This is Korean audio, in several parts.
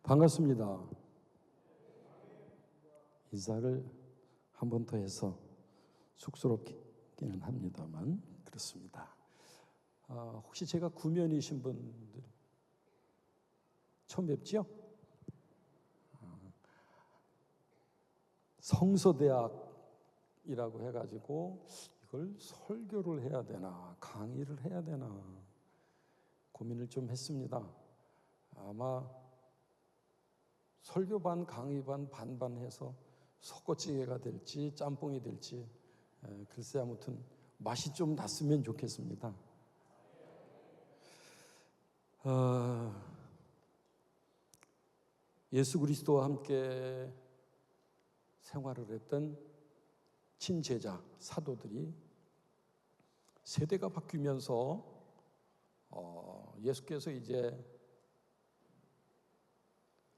반갑습니다. 인사를 한 번 더 해서 쑥스럽기는 합니다만 그렇습니다. 혹시 제가 구면이신 분들 처음 뵙지요? 성서대학이라고 해가지고 이걸 설교를 해야 되나 강의를 해야 되나 고민을 좀 했습니다. 아마 설교 반 강의 반 반반 해서 섞어찌개가 될지 짬뽕이 될지 글쎄 아무튼 맛이 좀 났으면 좋겠습니다. 예수 그리스도와 함께 생활을 했던 친제자 사도들이 세대가 바뀌면서 예수께서 이제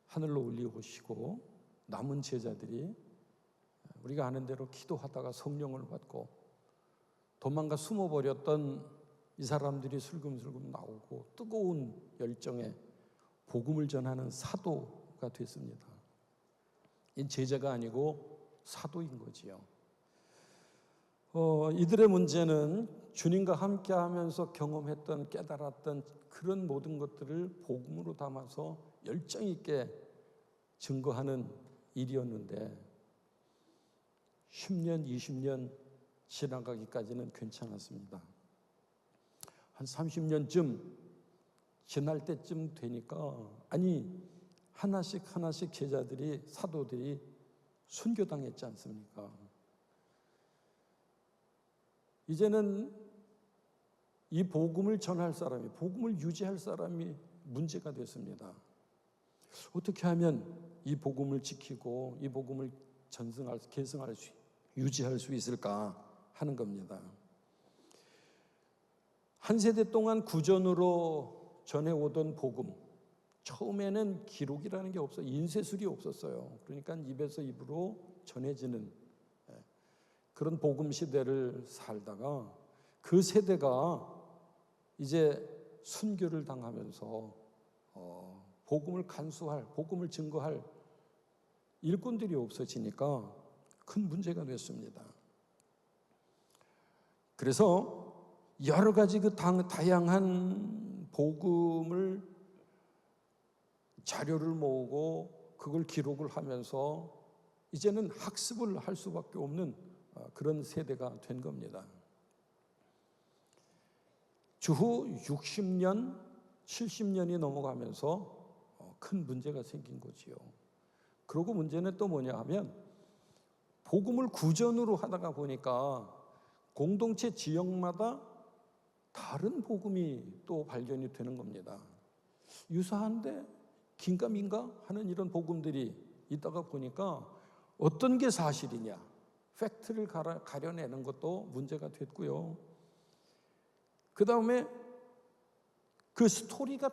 하늘로 올리우시고 남은 제자들이 우리가 아는 대로 기도하다가 성령을 받고 도망가 숨어버렸던 이 사람들이 슬금슬금 나오고 뜨거운 열정에 복음을 전하는 사도가 됐습니다. 이 제자가 아니고 사도인 거지요. 이들의 문제는 주님과 함께 하면서 경험했던 깨달았던 그런 모든 것들을 복음으로 담아서 열정 있게 증거하는 일이었는데 10년, 20년 지나가기까지는 괜찮았습니다. 한 30년쯤 지날 때쯤 되니까 하나씩 제자들이 사도들이 순교당했지 않습니까? 이제는 이 복음을 전할 사람이, 복음을 유지할 사람이 문제가 됐습니다. 어떻게 하면 이 복음을 지키고 이 복음을 계승할 수, 유지할 수 있을까 하는 겁니다. 한 세대 동안 구전으로 전해오던 복음, 처음에는 기록이라는 게 없어요. 인쇄술이 없었어요. 그러니까 입에서 입으로 전해지는 그런 복음 시대를 살다가 그 세대가 이제 순교를 당하면서 복음을 간수할, 복음을 증거할 일꾼들이 없어지니까 큰 문제가 됐습니다. 그래서 여러 가지 그 다양한 복음을 자료를 모으고 그걸 기록을 하면서 이제는 학습을 할 수밖에 없는 그런 세대가 된 겁니다. 주후 60년, 70년이 넘어가면서 큰 문제가 생긴 거지요. 그리고 문제는 또 뭐냐 하면 복음을 구전으로 하다가 보니까 공동체 지역마다 다른 복음이 또 발견이 되는 겁니다. 유사한데 긴가민가 하는 이런 복음들이 있다가 보니까 어떤 게 사실이냐, 팩트를 가려내는 것도 문제가 됐고요. 그 다음에 그 스토리가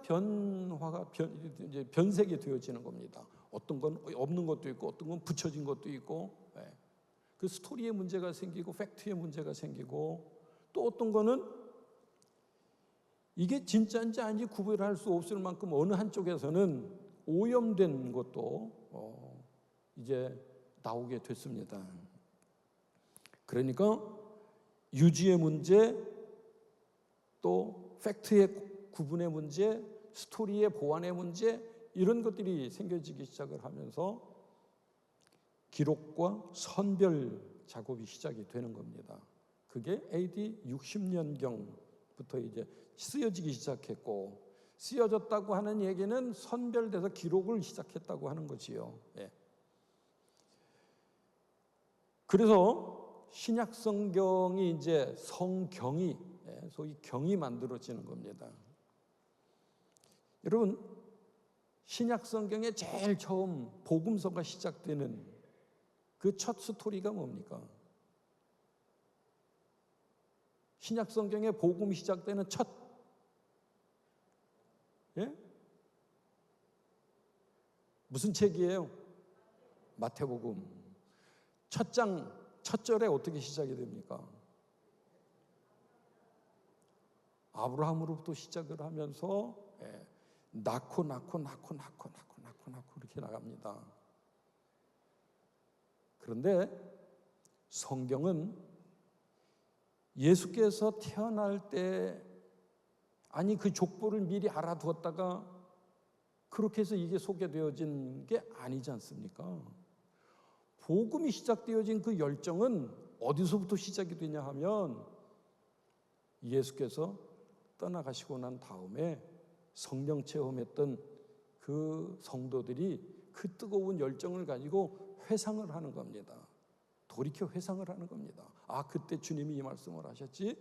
변색이 되어지는 겁니다. 어떤 건 없는 것도 있고 어떤 건 붙여진 것도 있고 그 스토리에 문제가 생기고 팩트에 문제가 생기고 또 어떤 거는 이게 진짜인지 아닌지 구별할 수 없을 만큼 어느 한쪽에서는 오염된 것도 이제 나오게 됐습니다. 그러니까 유지의 문제, 또 팩트의 구분의 문제, 스토리의 보완의 문제 이런 것들이 생겨지기 시작을 하면서 기록과 선별 작업이 시작이 되는 겁니다. 그게 AD 60년경부터 이제 쓰여지기 시작했고 쓰여졌다고 하는 얘기는 선별돼서 기록을 시작했다고 하는 거지요. 그래서 신약 성경이 이제 성경이 소위 경이 만들어지는 겁니다. 여러분 신약 성경에 제일 처음 복음서가 시작되는 그 첫 스토리가 뭡니까? 신약 성경에 복음이 시작되는 무슨 책이에요? 마태복음. 첫 장, 첫 절에 어떻게 시작이 됩니까? 아브라함으로부터 시작을 하면서 낳고 덮어놓고 그렇게 나갑니다. 그런데 성경은 예수께서 태어날 때 아니 그 족보를 미리 알아두었다가 그렇게 해서 이게 소개되어진 게 아니지 않습니까? 복음이 시작되어진 그 열정은 어디서부터 시작이 되냐 하면 예수께서 떠나가시고 난 다음에 성령 체험했던 그 성도들이 그 뜨거운 열정을 가지고 회상을 하는 겁니다. 돌이켜 회상을 하는 겁니다. 아, 그때 주님이 이 말씀을 하셨지?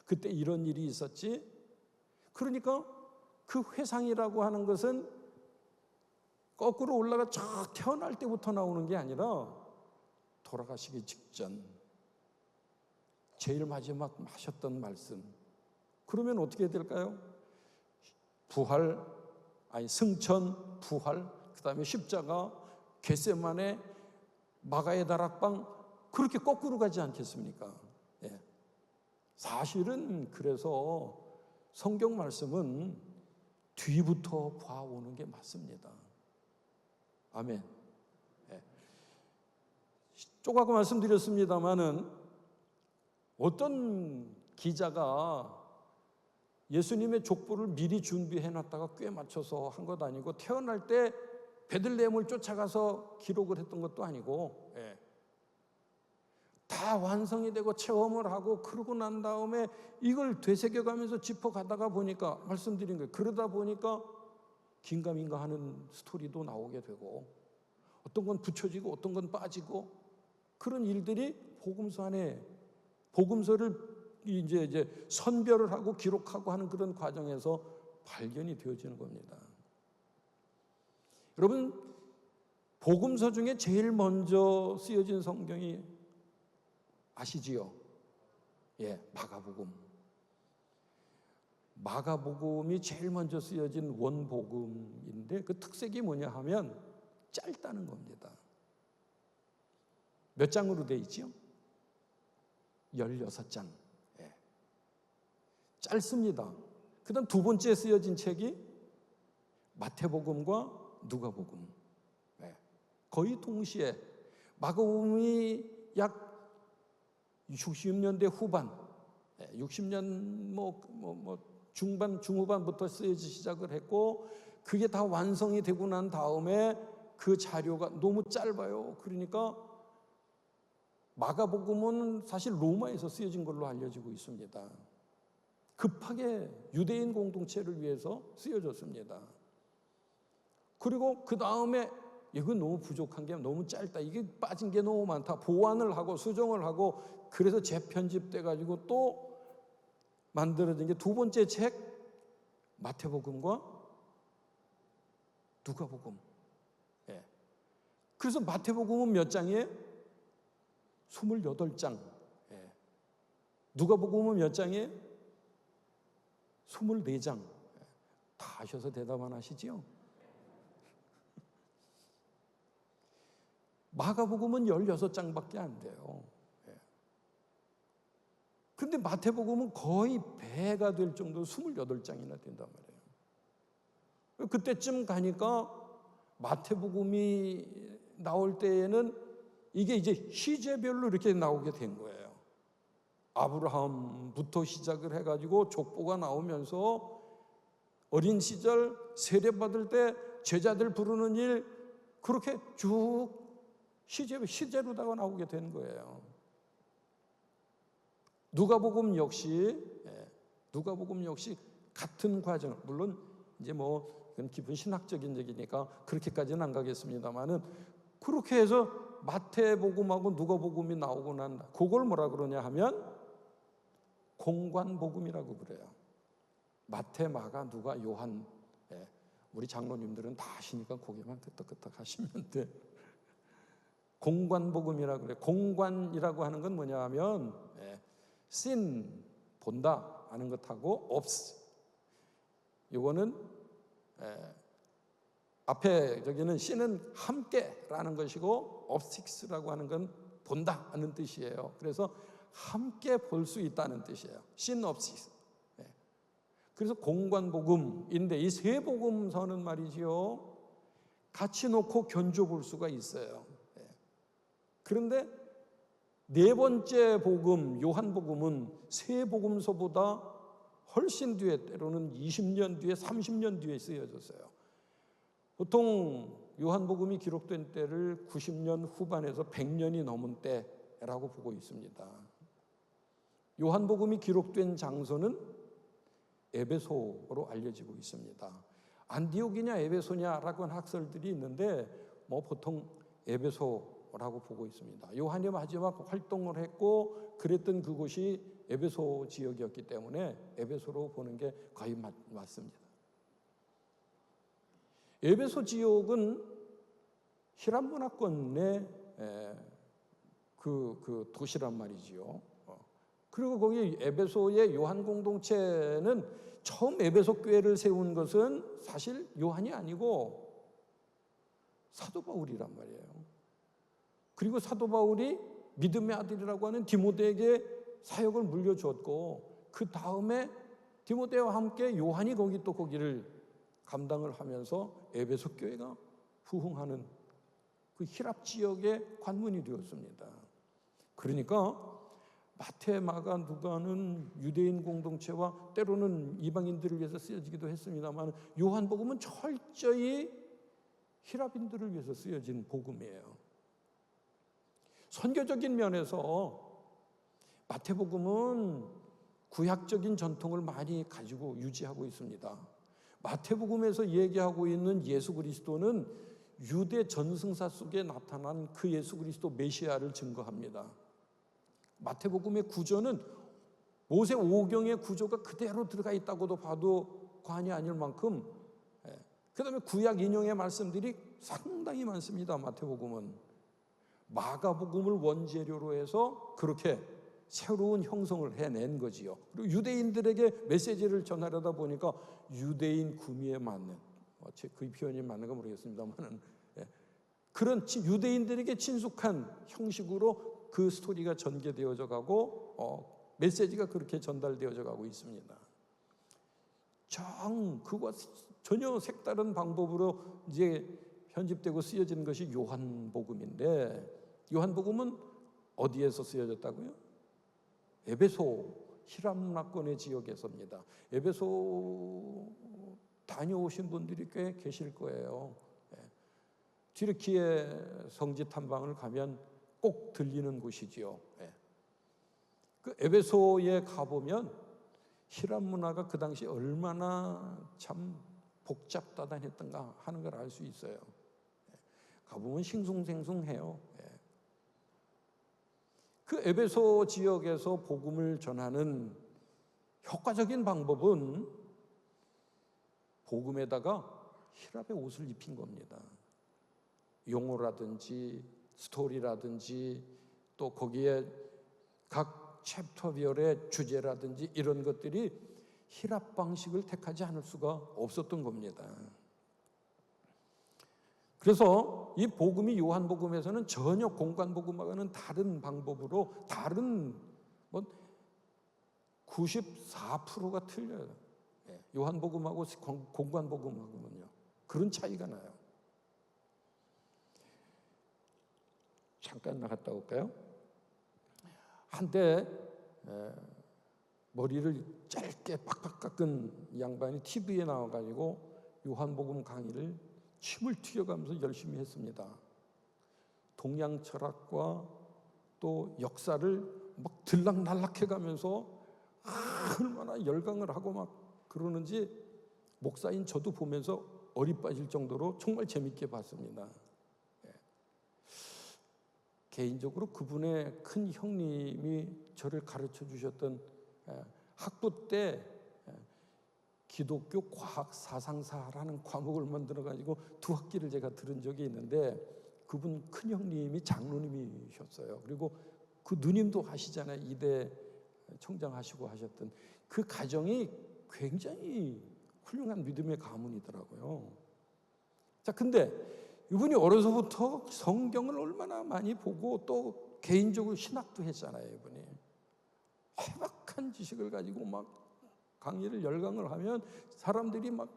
그때 이런 일이 있었지? 그러니까 그 회상이라고 하는 것은 거꾸로 올라가 쫙 태어날 때부터 나오는 게 아니라 돌아가시기 직전 제일 마지막 하셨던 말씀. 그러면 어떻게 될까요? 부활, 아니 승천, 부활, 그 다음에 십자가, 겟세마네, 마가의 다락방, 그렇게 거꾸로 가지 않겠습니까? 예. 사실은 그래서 성경 말씀은 뒤부터 봐오는 게 맞습니다. 아멘. 예. 쪼가고 말씀드렸습니다마는 어떤 기자가 예수님의 족보를 미리 준비해놨다가 꽤 맞춰서 한 것 아니고 태어날 때 베들레헴을 쫓아가서 기록을 했던 것도 아니고, 예. 다 완성이 되고 체험을 하고 그러고 난 다음에 이걸 되새겨가면서 짚어가다가 보니까 말씀드린 거예요. 그러다 보니까 긴가민가 하는 스토리도 나오게 되고 어떤 건 붙여지고 어떤 건 빠지고 그런 일들이 복음서 안에 복음서를 이제 선별을 하고 기록하고 하는 그런 과정에서 발견이 되어지는 겁니다. 여러분, 복음서 중에 제일 먼저 쓰여진 성경이 아시지요? 예, 마가복음. 마가복음이 제일 먼저 쓰여진 원복음인데 그 특색이 뭐냐 하면 짧다는 겁니다. 몇 장으로 돼 있지요? 16장. 예. 짧습니다. 그 다음 두 번째 쓰여진 책이 마태복음과 누가복음. 예. 거의 동시에 마가복음이 약 60년대 후반, 60년 중반, 중후반부터 쓰여지기 시작을 했고 그게 다 완성이 되고 난 다음에 그 자료가 너무 짧아요. 그러니까 마가복음은 사실 로마에서 쓰여진 걸로 알려지고 있습니다. 급하게 유대인 공동체를 위해서 쓰여졌습니다. 그리고 그 다음에 이건 너무 부족한 게 너무 짧다. 이게 빠진 게 너무 많다. 보완을 하고 수정을 하고 그래서 재편집돼 가지고 또 만들어진 게 두 번째 책 마태복음과 누가복음. 예. 그래서 마태복음은 몇 장이에요? 28장. 예. 누가복음은 몇 장이에요? 24장. 예. 다 하셔서 대답 안 하시지요? 마가복음은 16장밖에 안 돼요. 그런데 마태복음은 거의 배가 될 정도로 28장이나 된단 말이에요. 그때쯤 가니까 마태복음이 나올 때에는 이게 이제 시제별로 이렇게 나오게 된 거예요. 아브라함부터 시작을 해가지고 족보가 나오면서 어린 시절 세례받을 때 제자들 부르는 일 그렇게 쭉 시제로다가 나오게 된 거예요. 누가복음 역시 같은 과정, 물론 이제 그건 기본 신학적인 얘기니까 그렇게까지는 안 가겠습니다만은 그렇게 해서 마태복음하고 누가복음이 나오고 난 그걸 뭐라 그러냐 하면 공관복음이라고 그래요. 마태, 마가, 누가, 요한. 우리 장로님들은 다 아시니까 고개만 끄덕끄덕 하시면 돼. 공관복음이라고 그래요. 공관이라고 하는 건 뭐냐 하면 seen, 본다 하는 것하고 obs. 이거는 앞에 저기는 see는 함께라는 것이고 obs라고 하는 건 본다 하는 뜻이에요. 그래서 함께 볼 수 있다는 뜻이에요. synopsis. 그래서 공관복음인데 이 세 복음서는 말이지요. 같이 놓고 견줘 볼 수가 있어요. 그런데 네 번째 복음, 요한복음은 세 복음서보다 훨씬 뒤에, 때로는 20년 뒤에, 30년 뒤에 쓰여졌어요. 보통 요한복음이 기록된 때를 90년 후반에서 100년이 넘은 때라고 보고 있습니다. 요한복음이 기록된 장소는 에베소로 알려지고 있습니다. 안디옥이냐 에베소냐라고 하는 학설들이 있는데 보통 에베소라고 보고 있습니다. 요한이 마지막 활동을 했고 그랬던 그곳이 에베소 지역이었기 때문에 에베소로 보는 게 거의 맞습니다. 에베소 지역은 히랍 문화권의 그 도시란 말이지요. 그리고 거기 에베소의 요한 공동체는 처음 에베소 교회를 세운 것은 사실 요한이 아니고 사도 바울이란 말이에요. 그리고 사도 바울이 믿음의 아들이라고 하는 디모데에게 사역을 물려주었고 그 다음에 디모데와 함께 요한이 거기를 감당을 하면서 에베소 교회가 부흥하는 그 히랍 지역의 관문이 되었습니다. 그러니까 마태, 마가, 누가는 유대인 공동체와 때로는 이방인들을 위해서 쓰여지기도 했습니다만 요한복음은 철저히 히랍인들을 위해서 쓰여진 복음이에요. 선교적인 면에서 마태복음은 구약적인 전통을 많이 가지고 유지하고 있습니다. 마태복음에서 얘기하고 있는 예수 그리스도는 유대 전승사 속에 나타난 그 예수 그리스도 메시아를 증거합니다. 마태복음의 구조는 모세 오경의 구조가 그대로 들어가 있다고도 봐도 과언이 아닐 만큼, 그 다음에 구약 인용의 말씀들이 상당히 많습니다. 마태복음은 마가복음을 원재료로 해서 그렇게 새로운 형성을 해낸 거지요. 그리고 유대인들에게 메시지를 전하려다 보니까 유대인 구미에 맞는, 그 표현이 맞는가 모르겠습니다만 그런 유대인들에게 친숙한 형식으로 그 스토리가 전개되어져 가고 메시지가 그렇게 전달되어져 가고 있습니다. 그와 전혀 색다른 방법으로 이제 편집되고 쓰여진 것이 요한복음인데, 요한복음은 어디에서 쓰여졌다고요? 에베소 히랍 문화권의 지역에서입니다. 에베소 다녀오신 분들이 꽤 계실 거예요. 튀르키예 성지 탐방을 가면 꼭 들리는 곳이지요. 그 에베소에 가보면 히랍 문화가 그 당시 얼마나 참 복잡다단했던가 하는 걸 알 수 있어요. 가보면 싱숭생숭해요. 그 에베소 지역에서 복음을 전하는 효과적인 방법은 복음에다가 히랍의 옷을 입힌 겁니다. 용어라든지 스토리라든지 또 거기에 각 챕터별의 주제라든지 이런 것들이 히랍 방식을 택하지 않을 수가 없었던 겁니다. 그래서 이 복음이 요한복음에서는 전혀 공관복음과는 다른 방법으로, 다른 94%가 틀려요. 요한복음하고 공관복음하고는요. 그런 차이가 나요. 잠깐 나갔다 올까요? 한때 머리를 짧게 팍팍 깎은 양반이 TV에 나와가지고 요한복음 강의를 침을 튀겨가면서 열심히 했습니다. 동양 철학과 또 역사를 막 들락날락해가면서 얼마나 열광을 하고 막 그러는지 목사인 저도 보면서 어리 빠질 정도로 정말 재밌게 봤습니다. 개인적으로 그분의 큰 형님이 저를 가르쳐 주셨던 학부 때 기독교 과학 사상사라는 과목을 만들어 가지고 2학기를 제가 들은 적이 있는데, 그분 큰 형님이 장로님이셨어요. 그리고 그 누님도 하시잖아요. 이대 청장하시고 하셨던 그 가정이 굉장히 훌륭한 믿음의 가문이더라고요. 자, 근데 이분이 어려서부터 성경을 얼마나 많이 보고 또 개인적으로 신학도 했잖아요. 이분이 해박한 지식을 가지고 막 강의를 열강을 하면 사람들이 막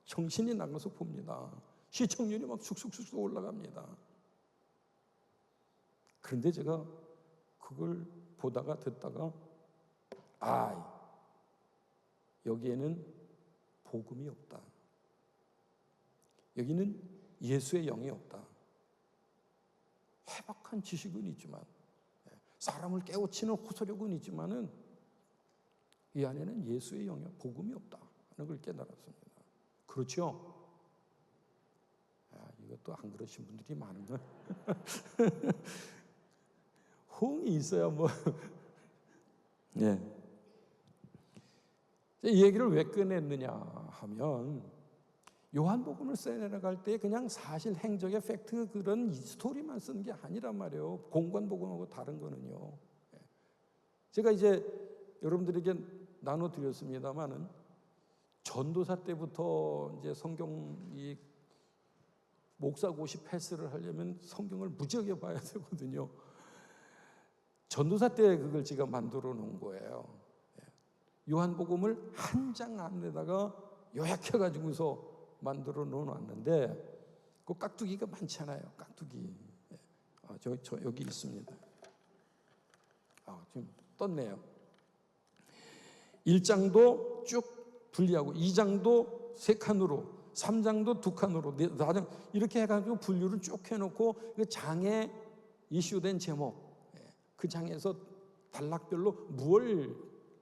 정신이 나가서 봅니다. 시청률이 막 쑥쑥쑥 올라갑니다. 그런데 제가 그걸 보다가 듣다가 여기에는 복음이 없다. 여기는 예수의 영이 없다. 해박한 지식은 있지만, 사람을 깨우치는 호소력은 있지만은 이 안에는 예수의 영이, 복음이 없다 하는 걸 깨달았습니다. 그렇죠? 이것도 안 그러신 분들이 많은 건 호응이 있어야 뭐. 이 얘기를 왜 꺼냈느냐 하면, 요한복음을 써내려갈 때 그냥 사실, 행적의 팩트, 그런 스토리만 쓰는 게 아니란 말이에요. 공관복음하고 다른 거는요. 제가 이제 여러분들에게 나눠드렸습니다만은, 전도사 때부터 이제 성경 이 목사고시 패스를 하려면 성경을 무지하게 봐야 되거든요. 전도사 때 그걸 제가 만들어 놓은 거예요. 요한복음을 한 장 안에다가 요약해 가지고서 만들어 놓았는데, 그 깍두기가 많잖아요. 깍두기. 저 여기 있습니다. 지금 떴네요. 1장도 쭉 분리하고, 2장도 3칸으로, 3장도 2칸으로, 4장 이렇게 해가지고 분류를 쭉 해놓고, 그 장에 이슈된 제목, 그 장에서 단락별로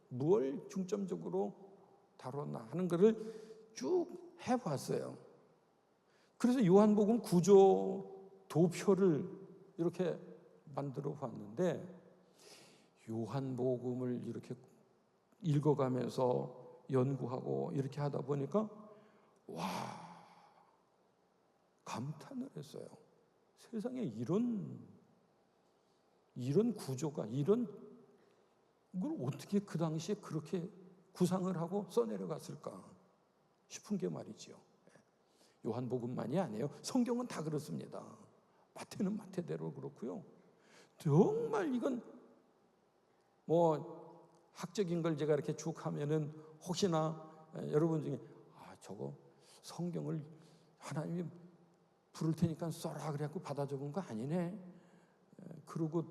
무엇을 중점적으로 다뤘나 하는 것을 쭉 해봤어요. 그래서 요한복음 구조 도표를 이렇게 만들어 봤는데, 요한복음을 이렇게 읽어가면서 연구하고 이렇게 하다 보니까 감탄을 했어요. 세상에 이런 구조가, 이런 걸 어떻게 그 당시에 그렇게 구상을 하고 써내려갔을까 싶은 게 말이지요. 요한복음만이 아니에요. 성경은 다 그렇습니다. 마태는 마태대로 그렇고요. 정말 이건 뭐 학적인 걸 제가 이렇게 쭉 하면은 혹시나 여러분 중에 저거 성경을 하나님이 부를 테니까 써라 그래갖고 받아 적은 거 아니네. 그러고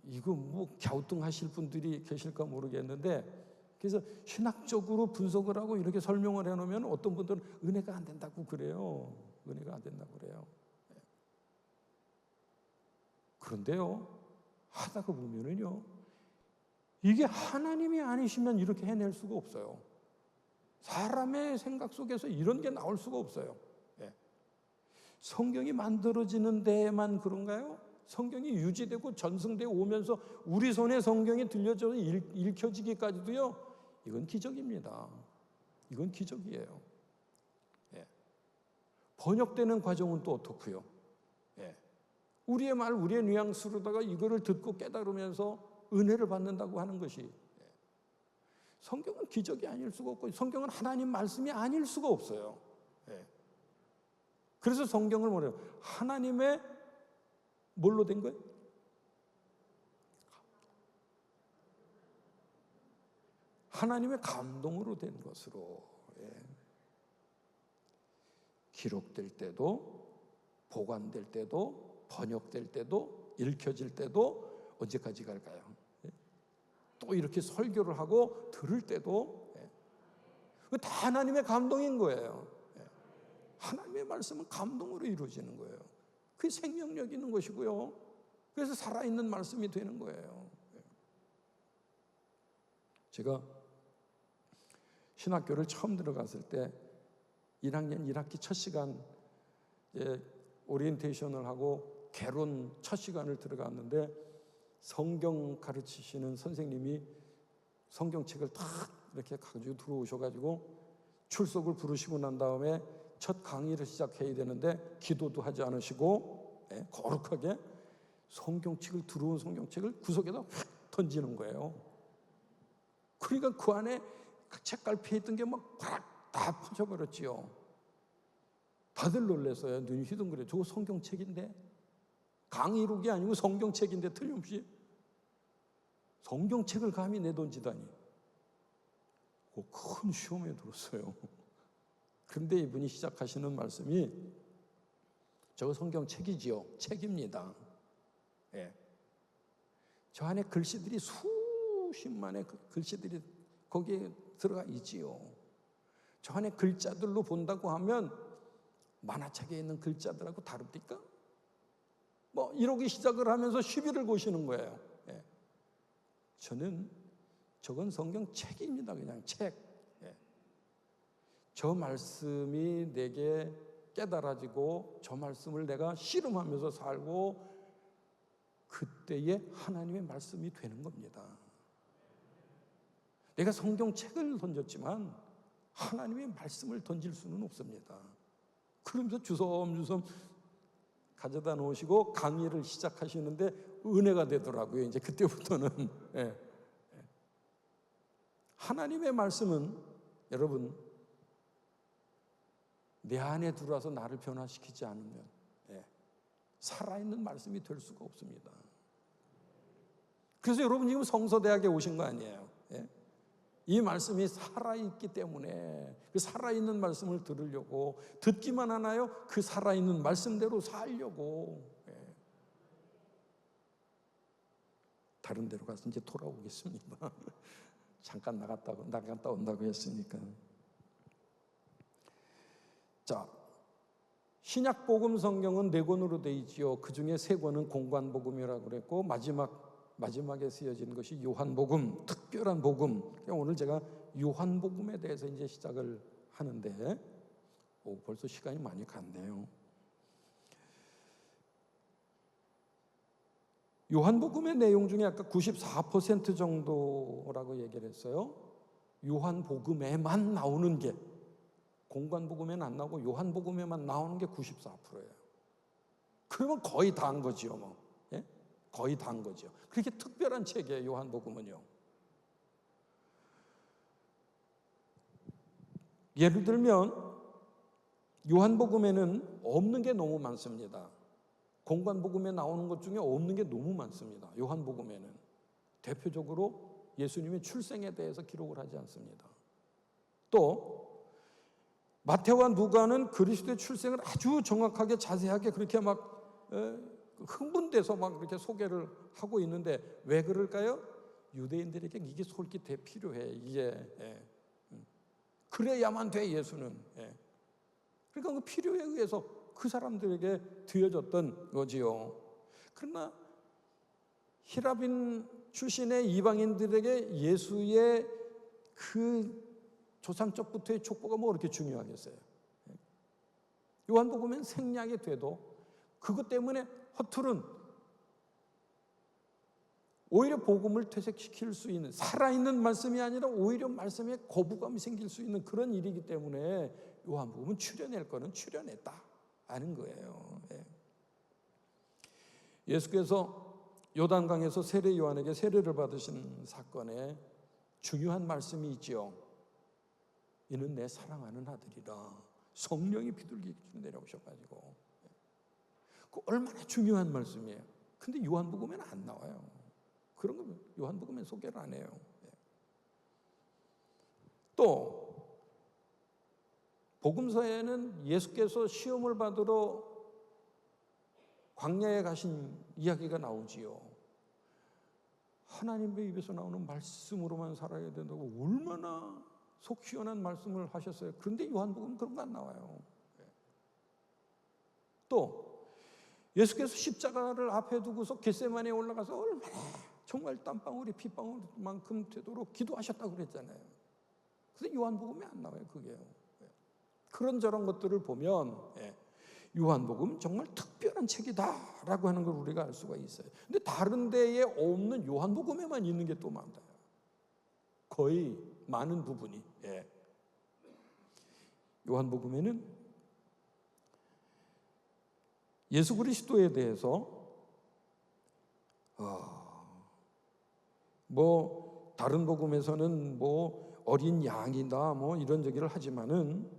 이거 뭐 갸우뚱하실 분들이 계실까 모르겠는데, 그래서 신학적으로 분석을 하고 이렇게 설명을 해놓으면 어떤 분들은 은혜가 안 된다고 그래요. 은혜가 안 된다고 그래요. 그런데요, 하다가 보면은요, 이게 하나님이 아니시면 이렇게 해낼 수가 없어요. 사람의 생각 속에서 이런 게 나올 수가 없어요. 성경이 만들어지는 데에만 그런가요? 성경이 유지되고 전승되어 오면서 우리 손에 성경이 들려져서 읽혀지기까지도요, 이건 기적입니다. 이건 기적이에요. 번역되는 과정은 또 어떻고요? 우리의 말, 우리의 뉘앙스로다가 이거를 듣고 깨달으면서 은혜를 받는다고 하는 것이, 성경은 기적이 아닐 수가 없고, 성경은 하나님 말씀이 아닐 수가 없어요. 그래서 성경을 뭐래요? 하나님의 뭘로 된 거예요? 하나님의 감동으로 된 것으로. 기록될 때도, 보관될 때도, 번역될 때도, 읽혀질 때도 언제까지 갈까요? 또 이렇게 설교를 하고 들을 때도 다 하나님의 감동인 거예요. 하나님의 말씀은 감동으로 이루어지는 거예요. 그게 생명력 있는 것이고요. 그래서 살아있는 말씀이 되는 거예요. 제가 신학교를 처음 들어갔을 때 1학년 1학기 첫 시간 오리엔테이션을 하고 개론 첫 시간을 들어갔는데, 성경 가르치시는 선생님이 성경책을 탁 이렇게 가지고 들어오셔가지고 출석을 부르시고 난 다음에 첫 강의를 시작해야 되는데, 기도도 하지 않으시고 거룩하게 성경책을, 들어온 성경책을 구석에다 확 던지는 거예요. 그러니까 그 안에 책갈피에 있던 게 막 다 퍼져버렸지요. 다들 놀랐어요. 눈이 휘둥그레. 저거 성경책인데, 강의록이 아니고 성경책인데 틀림없이 성경책을 감히 내던지다니. 큰 시험에 들었어요. 그런데 이분이 시작하시는 말씀이 저거 성경 책이지요. 책입니다. 예. 저 안에 글씨들이 수십만의 글씨들이 거기에 들어가 있지요. 저 안에 글자들로 본다고 하면 만화책에 있는 글자들하고 다릅니까? 뭐 이러기 시작을 하면서 시비를 거시는 거예요. 예. 저는 저건 성경 책입니다. 그냥 책. 예. 저 말씀이 내게 깨달아지고 저 말씀을 내가 씨름하면서 살고 그때에 하나님의 말씀이 되는 겁니다. 내가 성경책을 던졌지만 하나님의 말씀을 던질 수는 없습니다. 그러면서 주섬주섬 가져다 놓으시고 강의를 시작하시는데 은혜가 되더라고요. 이제 그때부터는. 예. 하나님의 말씀은 여러분 내 안에 들어와서 나를 변화시키지 않으면 살아있는 말씀이 될 수가 없습니다. 그래서 여러분 지금 성서대학에 오신 거 아니에요. 이 말씀이 살아있기 때문에 그 살아있는 말씀을 들으려고 듣기만 하나요? 그 살아있는 말씀대로 살려고. 다른 데로 가서 이제 돌아오겠습니다. 잠깐 나갔다 온다고 했으니까. 자, 신약 복음 성경은 4권으로 되어 있지요. 그 중에 3권은 공관복음이라고 그랬고 마지막에 쓰여진 것이 요한복음, 특별한 복음. 오늘 제가 요한복음에 대해서 이제 시작을 하는데 벌써 시간이 많이 갔네요. 요한복음의 내용 중에 아까 94% 정도라고 얘기를 했어요. 요한복음에만 나오는 게, 공관복음에는 안 나오고 요한복음에만 나오는 게 94%예요. 그러면 거의 다 한 거지요, 뭐. 예? 거의 다 한 거죠. 그렇게 특별한 책이에요, 요한복음은요. 예를 들면 요한복음에는 없는 게 너무 많습니다. 공관복음에 나오는 것 중에 없는 게 너무 많습니다. 요한복음에는 대표적으로 예수님의 출생에 대해서 기록을 하지 않습니다. 또 마태와 누가는 그리스도의 출생을 아주 정확하게 자세하게 그렇게 막 흥분돼서 막 그렇게 소개를 하고 있는데 왜 그럴까요? 유대인들에게 이게 솔깃해 필요해. 이게 그래야만 돼, 예수는. 그러니까 그 필요에 의해서 그 사람들에게 드려졌던 거지요. 그러나 히라빈 출신의 이방인들에게 예수의 그 조상적부터의 족보가 뭐 그렇게 중요하겠어요. 요한복음은 생략이 돼도 그것 때문에 허투른 오히려 복음을 퇴색시킬 수 있는, 살아있는 말씀이 아니라 오히려 말씀에 거부감이 생길 수 있는 그런 일이기 때문에 요한복음은 추려낼 거는 추려냈다 하는 거예요. 예수께서 요단강에서 세례 요한에게 세례를 받으신 사건에 중요한 말씀이 있지요. 이는 내 사랑하는 아들이라. 성령이 비둘기 내려오셔가지고 그 얼마나 중요한 말씀이에요. 근데 요한복음에는 안 나와요. 그런 거 요한복음엔 소개를 안 해요. 또 복음서에는 예수께서 시험을 받으러 광야에 가신 이야기가 나오지요. 하나님의 입에서 나오는 말씀으로만 살아야 된다고 얼마나 속 시원한 말씀을 하셨어요. 그런데 요한복음은 그런 거 안 나와요. 또 예수께서 십자가를 앞에 두고서 겟세마네에 올라가서 얼마나 정말 땀방울이 핏방울만큼 되도록 기도하셨다고 그랬잖아요. 근데 요한복음에 안 나와요, 그게요. 그런저런 것들을 보면 요한복음은 정말 특별한 책이다라고 하는 걸 우리가 알 수가 있어요. 근데 다른 데에 없는 요한복음에만 있는 게 또 많아요. 거의 많은 부분이. 요한복음에는 예수 그리스도에 대해서 뭐 다른 복음에서는 뭐 어린 양이다 뭐 이런 얘기를 하지만은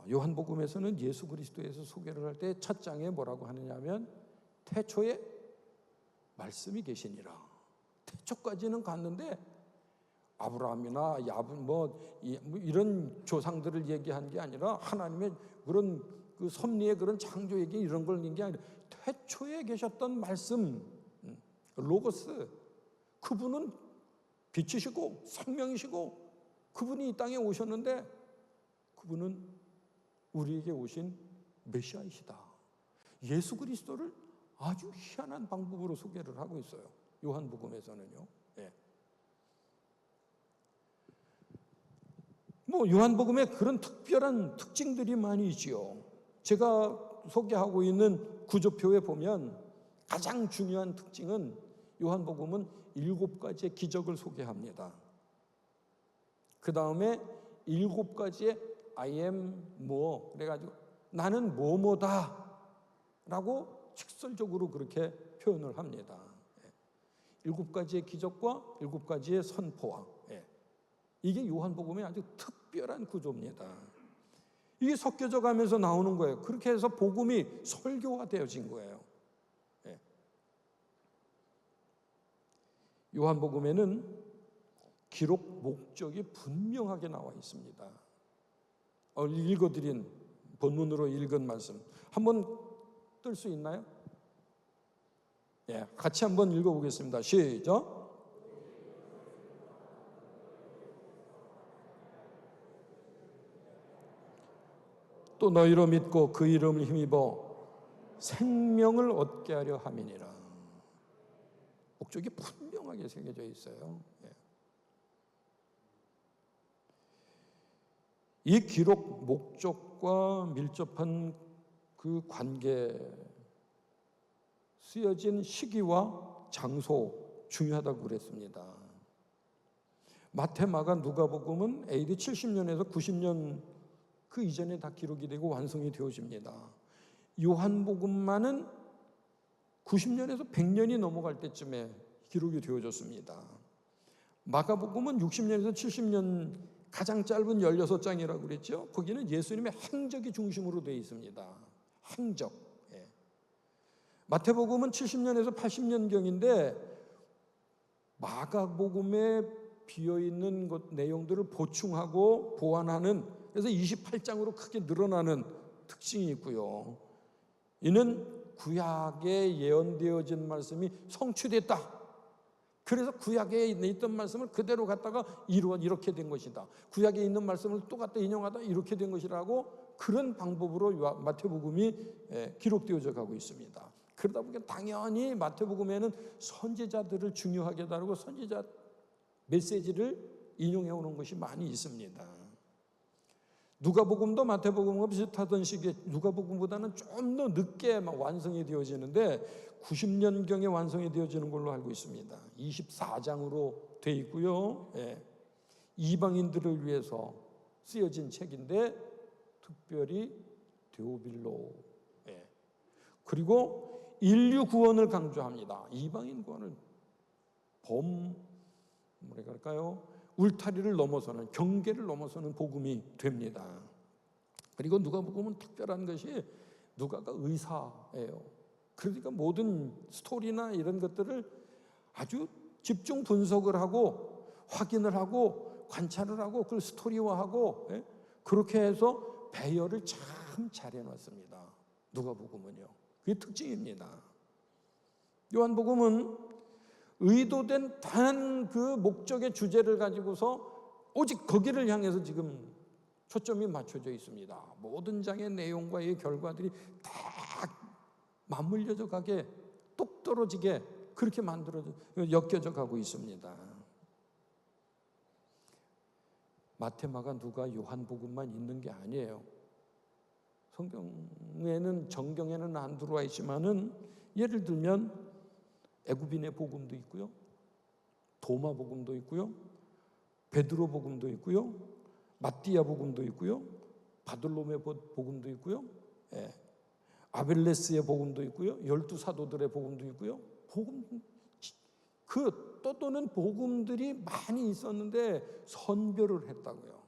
요한복음에서는 예수 그리스도에서 소개를 할 때 첫 장에 뭐라고 하느냐면 태초에 말씀이 계시니라. 태초까지는 갔는데 아브라함이나 이런 조상들을 얘기한 게 아니라 하나님의 그런 그 섭리의 그런 창조 얘기 이런 걸 얘기한 게 아니라 태초에 계셨던 말씀, 로고스, 그분은 빛이시고 생명이시고 그분이 이 땅에 오셨는데 그분은 우리에게 오신 메시아이시다. 예수 그리스도를 아주 희한한 방법으로 소개를 하고 있어요. 요한복음에서는요. 예. 요한복음에 그런 특별한 특징들이 많이 있지요. 제가 소개하고 있는 구조표에 보면 가장 중요한 특징은 요한복음은 7가지의 기적을 소개합니다. 그 다음에 7가지의 I am 그래가지고 나는 뭐뭐다 라고 직설적으로 그렇게 표현을 합니다. 7가지의 기적과 7가지의 선포와 이게 요한복음의 아주 특별한 구조입니다. 이게 섞여져 가면서 나오는 거예요. 그렇게 해서 복음이 설교화되어진 거예요. 요한복음에는 기록 목적이 분명하게 나와 있습니다. 읽어드린 본문으로 읽은 말씀 한번 뜰 수 있나요? 같이 한번 읽어보겠습니다. 시작. 또 너희로 믿고 그 이름을 힘입어 생명을 얻게 하려 함이니라. 목적이 분명하게 새겨져 있어요. 이 기록 목적과 밀접한 그 관계, 쓰여진 시기와 장소 중요하다고 그랬습니다. 마태, 마가, 누가복음은 AD 70년에서 90년 그 이전에 다 기록이 되고 완성이 되어집니다. 요한복음만은 90년에서 100년이 넘어갈 때쯤에 기록이 되어졌습니다. 마가복음은 60년에서 70년 가장 짧은 16장이라고 그랬죠. 거기는 예수님의 행적이 중심으로 되어 있습니다. 행적. 마태복음은 70년에서 80년경인데 마가복음에 비어있는 것 내용들을 보충하고 보완하는, 그래서 28장으로 크게 늘어나는 특징이 있고요. 이는 구약에 예언되어진 말씀이 성취됐다. 그래서 구약에 있던 말씀을 그대로 갖다가 이렇게 된 것이다. 구약에 있는 말씀을 또 갖다 인용하다 이렇게 된 것이라고, 그런 방법으로 마태복음이 기록되어져 가고 있습니다. 그러다 보니까 당연히 마태복음에는 선지자들을 중요하게 다루고 선지자 메시지를 인용해 오는 것이 많이 있습니다. 누가복음도 마태복음과 비슷하던 시기에 누가복음보다는 좀 더 늦게 완성이 되어지는데 90년경에 완성이 되어지는 걸로 알고 있습니다. 24장으로 되어 있고요. 이방인들을 위해서 쓰여진 책인데 특별히 데오빌로, 그리고 인류 구원을 강조합니다. 이방인 구원을 울타리를 넘어서는, 경계를 넘어서는 복음이 됩니다. 그리고 누가복음은 특별한 것이 누가가 의사예요. 그러니까 모든 스토리나 이런 것들을 아주 집중 분석을 하고 확인을 하고 관찰을 하고 그걸 스토리화하고 그렇게 해서 배열을 참 잘 해놨습니다. 누가복음은요. 그게 특징입니다. 요한복음은 의도된 단 그 목적의 주제를 가지고서 오직 거기를 향해서 지금 초점이 맞춰져 있습니다. 모든 장의 내용과 이 결과들이 다 맞물려져 가게, 똑 떨어지게 그렇게 엮여져 가고 있습니다. 마태, 마가, 누가, 요한복음만 있는 게 아니에요. 정경에는 안 들어와 있지만은 예를 들면 애굽인의 복음도 있고요, 도마 복음도 있고요, 베드로 복음도 있고요, 마띠아 복음도 있고요, 바돌로메 복음도 있고요, 아벨레스의 복음도 있고요, 12사도들의 복음도 있고요. 그 떠도는 복음들이 많이 있었는데 선별을 했다고요.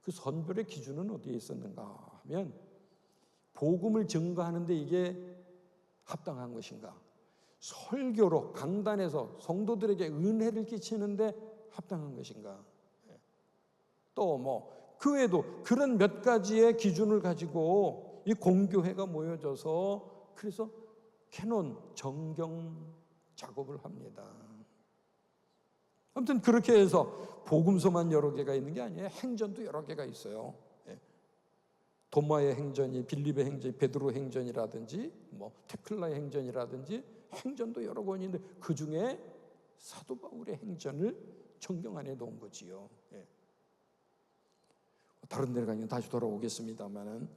그 선별의 기준은 어디에 있었는가 하면, 복음을 증거하는데 이게 합당한 것인가, 설교로 강단에서 성도들에게 은혜를 끼치는데 합당한 것인가? 또 그 외에도 그런 몇 가지의 기준을 가지고 이 공교회가 모여져서 그래서 캐논, 정경 작업을 합니다. 아무튼 그렇게 해서 복음서만 여러 개가 있는 게 아니에요. 행전도 여러 개가 있어요. 도마의 행전이, 빌립의 행전이, 베드로 행전이라든지 테클라의 행전이라든지 행전도 여러 권이 있는데 그 중에 사도 바울의 행전을 정경 안에 넣은 거지요. 다른 데를 가면 다시 돌아오겠습니다만은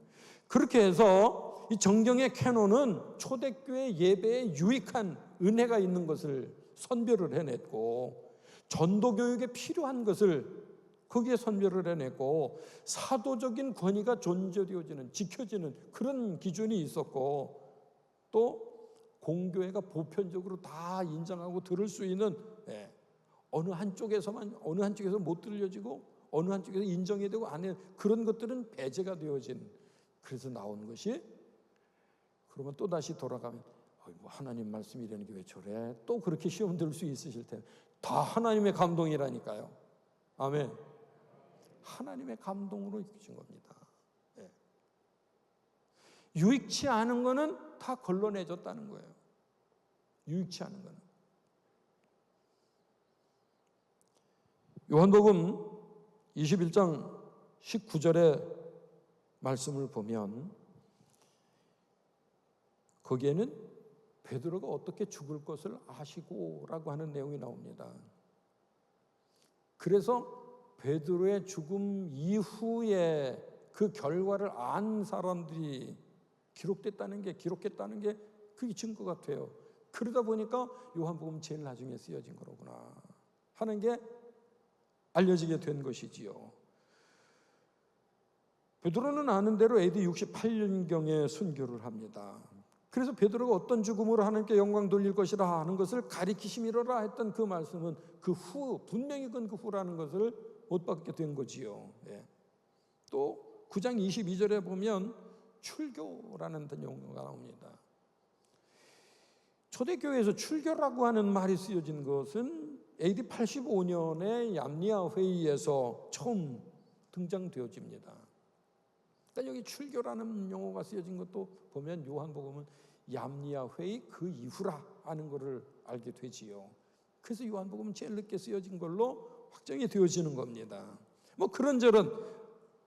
그렇게 해서 이 정경의 캐논은 초대교회 예배에 유익한 은혜가 있는 것을 선별을 해냈고 전도교육에 필요한 것을 거기에 선별을 해냈고 사도적인 권위가 존재되어지는 지켜지는 그런 기준이 있었고 또 공교회가 보편적으로 다 인정하고 들을 수 있는 어느 한쪽에서 못 들려지고 어느 한쪽에서 인정이 되고 안 해 그런 것들은 배제가 되어진 그래서 나온 것이 그러면 또 다시 돌아가면 하나님 말씀이라는 게 왜 저래? 또 그렇게 시험 들 수 있으실 텐데 다 하나님의 감동이라니까요. 아멘. 하나님의 감동으로 주신 겁니다. 유익치 않은 거는 다 걸러내줬다는 거예요. 유익치 않은 거는. 요한복음 21장 19절의 말씀을 보면 거기에는 베드로가 어떻게 죽을 것을 아시고라고 하는 내용이 나옵니다. 그래서 베드로의 죽음 이후에 그 결과를 안 사람들이 기록했다는 게 그게 증거 같아요. 그러다 보니까 요한복음 제일 나중에 쓰여진 거로구나 하는 게 알려지게 된 것이지요. 베드로는 아는 대로 AD 68년경에 순교를 합니다. 그래서 베드로가 어떤 죽음으로 하나님께 영광 돌릴 것이라 하는 것을 가리키심이로라 했던 그 말씀은 그 후, 분명히 그 후라는 것을 못 받게 된 거지요. 또 9장 22절에 보면 출교라는 용어가 나옵니다. 초대교회에서 출교라고 하는 말이 쓰여진 것은 AD 85년에 얌리아 회의에서 처음 등장되어집니다. 그러니까 여기 출교라는 용어가 쓰여진 것도 보면 요한복음은 얌리아 회의 그 이후라 하는 것을 알게 되지요. 그래서 요한복음은 제일 늦게 쓰여진 걸로 확정이 되어지는 겁니다. 그런저런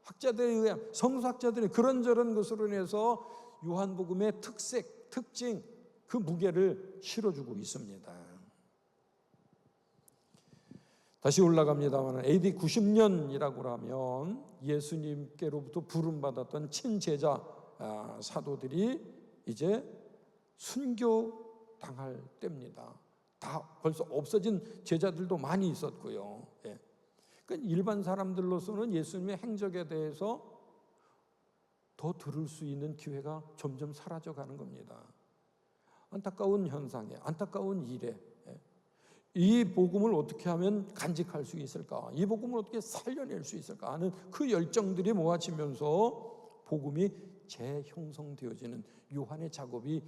학자들에 의한 성서학자들이 그런저런 것으로 인해서 요한복음의 특색, 특징, 그 무게를 실어주고 있습니다. 다시 올라갑니다만 AD 90년이라고 하면 예수님께로부터 부름받았던 친제자 사도들이 이제 순교당할 때입니다. 다 벌써 없어진 제자들도 많이 있었고요. 그러니까 일반 사람들로서는 예수님의 행적에 대해서 더 들을 수 있는 기회가 점점 사라져가는 겁니다. 안타까운 현상에, 안타까운 일에 이 복음을 어떻게 하면 간직할 수 있을까? 이 복음을 어떻게 살려낼 수 있을까? 하는 그 열정들이 모아지면서 복음이 재형성되어지는 요한의 작업이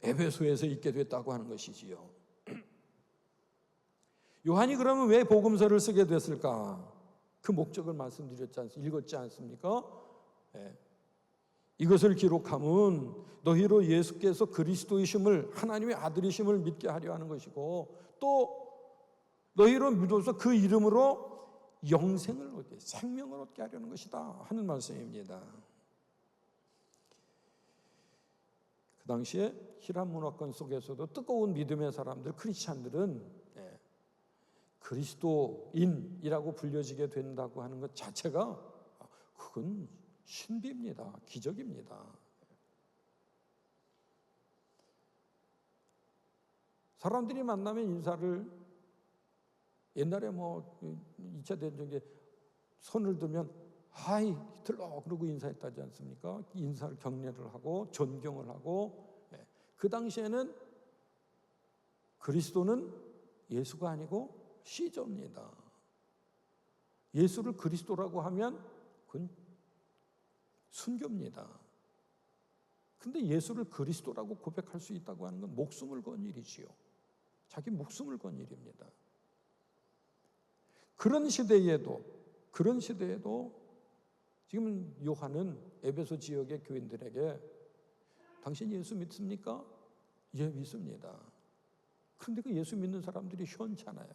에베소에서 있게 됐다고 하는 것이지요. 요한이 그러면 왜 복음서를 쓰게 됐을까? 그 목적을 읽었지 않습니까? 이것을 기록함은 너희로 예수께서 그리스도이심을 하나님의 아들이심을 믿게 하려 하는 것이고 또 너희로 믿어서 그 이름으로 영생을 얻게 생명을 얻게 하려는 것이다 하는 말씀입니다. 그 당시에 히람 문화권 속에서도 뜨거운 믿음의 사람들 크리스찬들은 그리스도인이라고 불려지게 된다고 하는 것 자체가 그건 신비입니다. 기적입니다. 사람들이 만나면 인사를 옛날에 2차 대전에 손을 들면 하이 히틀러 그러고 인사했다지 않습니까? 인사를 경례를 하고 존경을 하고 그 당시에는 그리스도는 예수가 아니고 시저입니다. 예수를 그리스도라고 하면 그건 순교입니다. 그런데 예수를 그리스도라고 고백할 수 있다고 하는 건 목숨을 건 일이지요. 자기 목숨을 건 일입니다. 그런 시대에도 지금 요한은 에베소 지역의 교인들에게 당신 예수 믿습니까? 예, 믿습니다. 그런데 그 예수 믿는 사람들이 현찮아요.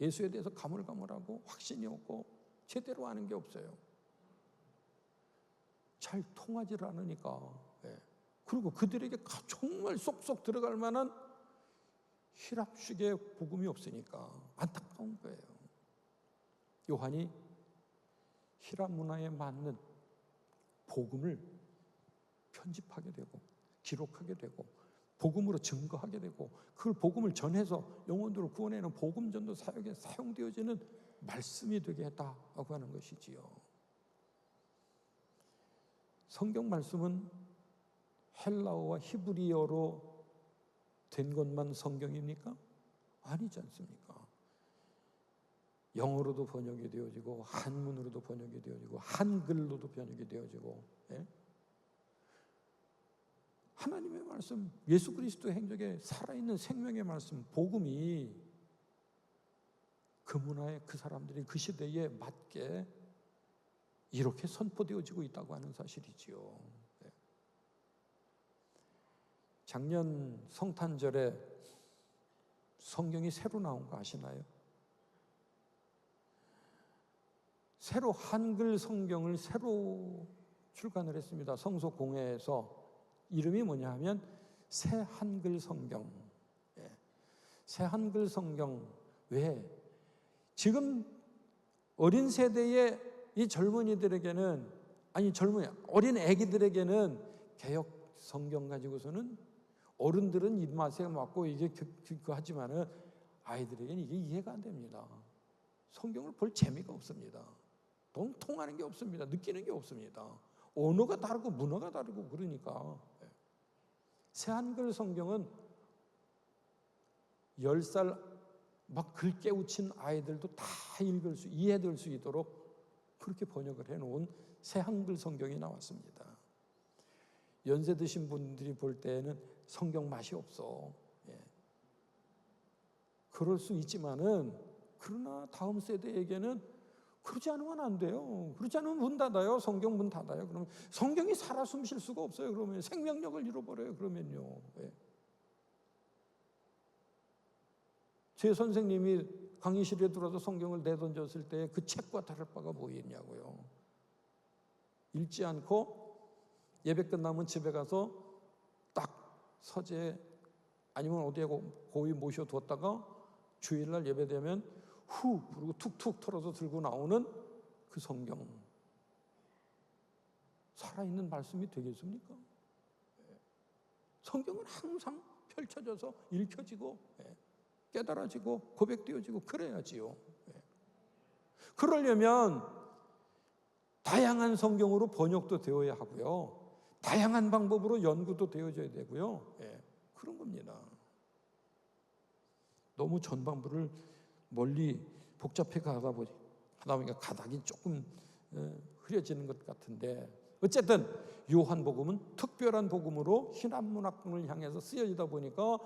예수에 대해서 가물가물하고 확신이 없고 제대로 아는 게 없어요. 잘 통하지 않으니까. 그리고 그들에게 정말 쏙쏙 들어갈 만한 히랍식의 복음이 없으니까 안타까운 거예요. 요한이 히랍 문화에 맞는 복음을 편집하게 되고 기록하게 되고 복음으로 증거하게 되고 그걸 복음을 전해서 영혼들을 구원하는 복음 전도 사역에 사용되어지는 말씀이 되게 했다고 하는 것이지요. 성경 말씀은 헬라어와 히브리어로 된 것만 성경입니까? 아니지 않습니까? 영어로도 번역이 되어지고 한문으로도 번역이 되어지고 한글로도 번역이 되어지고 하나님의 말씀, 예수 그리스도의 행적에 살아있는 생명의 말씀, 복음이 그 문화에 그 사람들이 그 시대에 맞게 이렇게 선포되어지고 있다고 하는 사실이지요. 작년 성탄절에 성경이 새로 나온 거 아시나요? 새로 한글 성경을 새로 출간을 했습니다. 성서공회에서. 이름이 뭐냐 하면 새 한글 성경. 새 한글 성경. 왜? 지금 어린 세대의 이 젊은이들에게는 어린 애기들에게는 개역 성경 가지고서는 어른들은 입맛에 맞고 이게 하지만은 아이들에게는 이게 이해가 안 됩니다. 성경을 볼 재미가 없습니다. 너무 통하는 게 없습니다. 느끼는 게 없습니다. 언어가 다르고 문화가 다르고 그러니까. 새 한글 성경은 10살 막 글 깨우친 아이들도 다 이해될 수 있도록 그렇게 번역을 해놓은 새 한글 성경이 나왔습니다. 연세 드신 분들이 볼 때에는 성경 맛이 없어. 그럴 수 있지만은 그러나 다음 세대에게는 그러지 않으면 안 돼요. 그렇지 않으면 문 닫아요. 성경 문 닫아요. 그러면 성경이 살아 숨쉴 수가 없어요. 그러면 생명력을 잃어버려요. 그러면요. 제 선생님이 강의실에 들어서 성경을 내던졌을 때 그 책과 다를 바가 뭐였냐고요. 읽지 않고 예배 끝나면 집에 가서 딱 서재 아니면 어디에 고이 모셔두었다가 주일날 예배되면 그리고 툭툭 털어서 들고 나오는 그 성경. 살아있는 말씀이 되겠습니까? 성경은 항상 펼쳐져서 읽혀지고 깨달아지고 고백되어지고 그래야지요. 그러려면 다양한 성경으로 번역도 되어야 하고요. 다양한 방법으로 연구도 되어져야 되고요. 그런 겁니다. 너무 전반부를 멀리 복잡해 가다 보니까 가닥이 조금 흐려지는 것 같은데 어쨌든 요한복음은 특별한 복음으로 신한문학군을 향해서 쓰여지다 보니까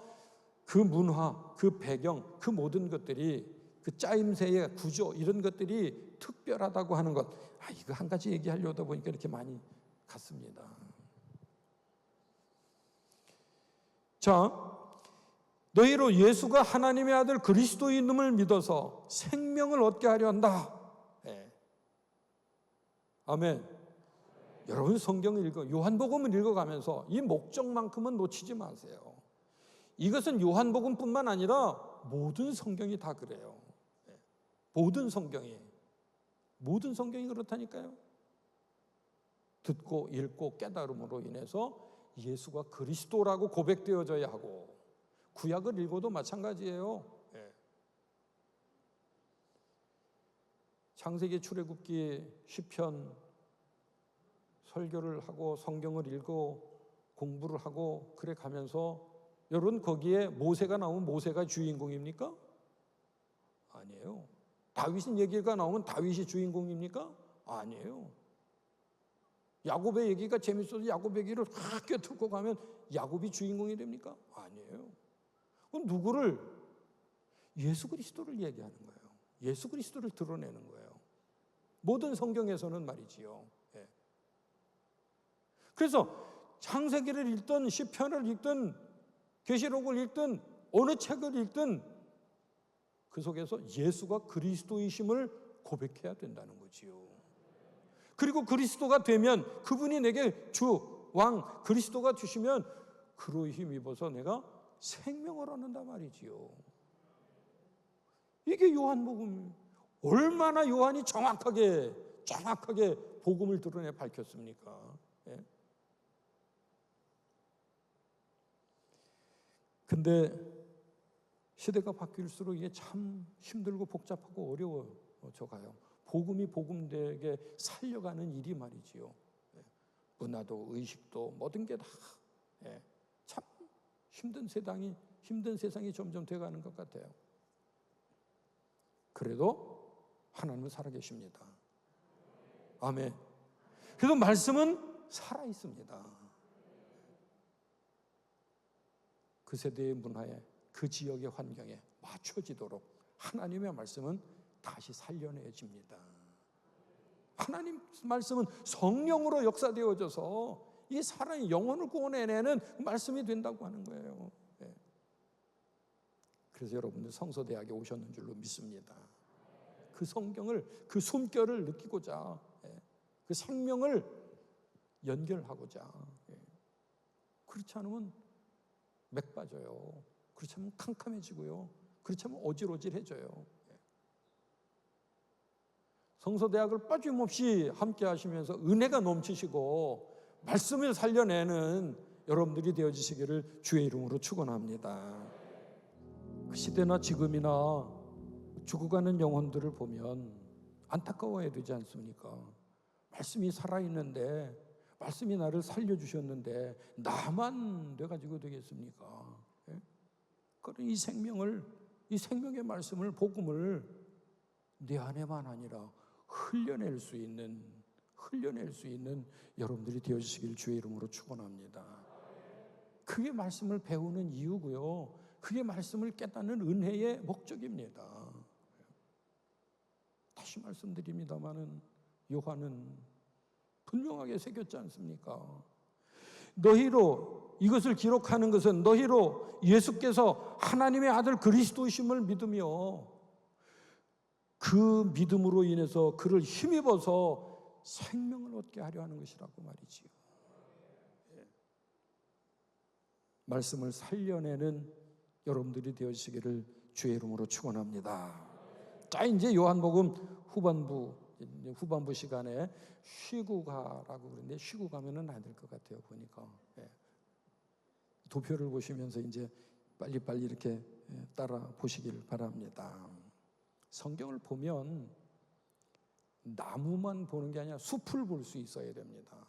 그 문화, 그 배경, 그 모든 것들이 그 짜임새의 구조 이런 것들이 특별하다고 하는 것. 이거 한 가지 얘기하려다 보니까 이렇게 많이 갔습니다. 자, 너희로 예수가 하나님의 아들 그리스도인임을 믿어서 생명을 얻게 하려 한다. 아멘. 여러분 성경을 요한복음을 읽어가면서 이 목적만큼은 놓치지 마세요. 이것은 요한복음뿐만 아니라 모든 성경이 다 그래요. 모든 성경이 그렇다니까요. 듣고 읽고 깨달음으로 인해서 예수가 그리스도라고 고백되어져야 하고 구약을 읽어도 마찬가지예요. 창세기, 출애굽기, 시편 설교를 하고 성경을 읽고 공부를 하고 그래 가면서 여러분 거기에 모세가 나오면 모세가 주인공입니까? 아니에요. 다윗의 얘기가 나오면 다윗이 주인공입니까? 아니에요. 야곱의 얘기가 재밌어서 야곱 얘기를 학교 듣고 가면 야곱이 주인공이 됩니까? 아니에요. 그럼 누구를? 예수 그리스도를 얘기하는 거예요. 예수 그리스도를 드러내는 거예요. 모든 성경에서는 말이지요. 예. 그래서 창세기를 읽든 시편을 읽든 계시록을 읽든 어느 책을 읽든 그 속에서 예수가 그리스도이심을 고백해야 된다는 거지요. 그리고 그리스도가 되면, 그분이 내게 주, 왕, 그리스도가 주시면 그로 힘입어서 내가 생명을 얻는단 말이지요. 이게 요한복음. 얼마나 요한이 정확하게 복음을 드러내 밝혔습니까? 예? 근데 시대가 바뀔수록 이게 참 힘들고 복잡하고 어려워져 가요. 복음이 복음되게 살려가는 일이 말이지요. 예. 문화도 의식도 모든 게 다 참 힘든 세상이 점점 돼가는 것 같아요. 그래도 하나님은 살아계십니다. 아멘. 그래서 말씀은 살아있습니다. 그 세대의 문화에, 그 지역의 환경에 맞춰지도록 하나님의 말씀은 다시 살려내집니다. 하나님 말씀은 성령으로 역사되어져서 이 사람의 영혼을 구원해내는 말씀이 된다고 하는 거예요. 네. 그래서 여러분들 성서대학에 오셨는 줄로 믿습니다. 그 성경을, 그 숨결을 느끼고자, 그 생명을 연결하고자. 그렇지 않으면 맥 빠져요. 그렇지 않으면 캄캄해지고요. 그렇지 않으면 어질어질해져요. 성서대학을 빠짐없이 함께 하시면서 은혜가 넘치시고 말씀을 살려내는 여러분들이 되어지시기를 주의 이름으로 축원합니다. 그 시대나 지금이나 죽어가는 영혼들을 보면 안타까워야 되지 않습니까? 말씀이 살아있는데, 말씀이 나를 살려주셨는데 나만 돼가지고 되겠습니까? 그런 이 생명의 말씀을, 복음을 내 안에만 아니라 흘려낼 수 있는 여러분들이 되어주시길 주의 이름으로 축원합니다. 그게 말씀을 배우는 이유고요. 그게 말씀을 깨닫는 은혜의 목적입니다. 다시 말씀드립니다마는 요한은 분명하게 새겼지 않습니까? 너희로, 이것을 기록하는 것은 너희로 예수께서 하나님의 아들 그리스도이심을 믿으며 그 믿음으로 인해서 그를 힘입어서 생명을 얻게 하려 하는 것이라고 말이지요. 말씀을 살려내는 여러분들이 되어지시기를 주의 이름으로 축원합니다. 자, 이제 요한복음 후반부 시간에 쉬고 가라고 그러는데 쉬고 가면은 안 될 것 같아요. 보니까 도표를 보시면서 이제 빨리빨리 이렇게 따라 보시길 바랍니다. 성경을 보면 나무만 보는 게 아니라 숲을 볼 수 있어야 됩니다.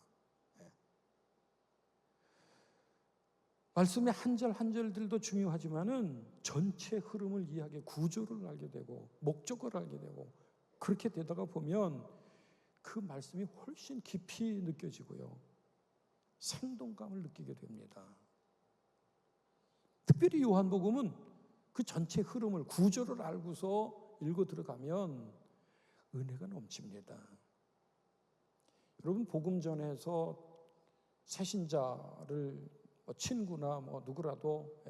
말씀의 한 절 한 절들도 중요하지만은 전체 흐름을 이해하게, 구조를 알게 되고 목적을 알게 되고, 그렇게 되다가 보면 그 말씀이 훨씬 깊이 느껴지고요, 생동감을 느끼게 됩니다. 특별히 요한복음은 그 전체 흐름을, 구조를 알고서 읽어 들어가면 은혜가 넘칩니다. 여러분, 복음 전해서 새신자를 친구나 누구라도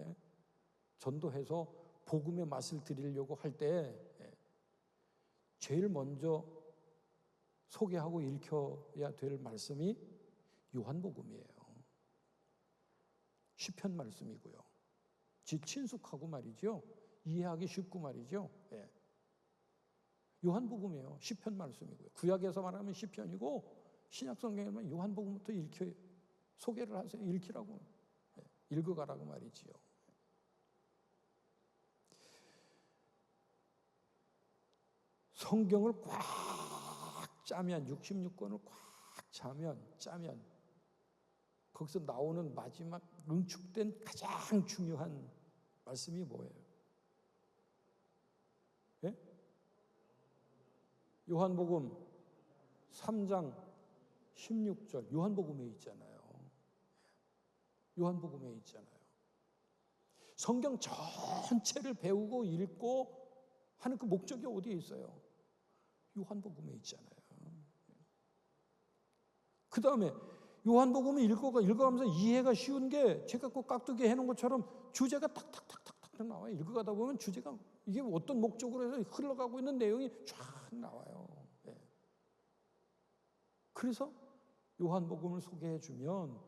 전도해서 복음의 맛을 드리려고 할 때 제일 먼저 소개하고 읽혀야 될 말씀이 요한복음이에요. 시편 말씀이고요. 친숙하고 말이죠. 이해하기 쉽고 말이죠. 요한복음이에요. 시편 말씀이고요. 구약에서 말하면 시편이고, 신약 성경에 말하면 요한복음부터 소개를 하세요. 읽히라고, 읽어가라고 말이지요. 성경을 꽉 짜면, 66권을 꽉 짜면 거기서 나오는 마지막 응축된 가장 중요한 말씀이 뭐예요? 요한복음 3장 16절, 요한복음에 있잖아요. 요한복음에 있잖아요. 성경 전체를 배우고 읽고 하는 그 목적이 어디에 있어요? 요한복음에 있잖아요. 그 다음에 요한복음을 읽어가면서 이해가 쉬운 게 제가 꼭 깍두기 해놓은 것처럼 주제가 탁탁탁탁탁 나와요. 읽어가다 보면 주제가 이게 어떤 목적으로 해서 흘러가고 있는 내용이 쫙 나와요. 예. 그래서 요한복음을 소개해주면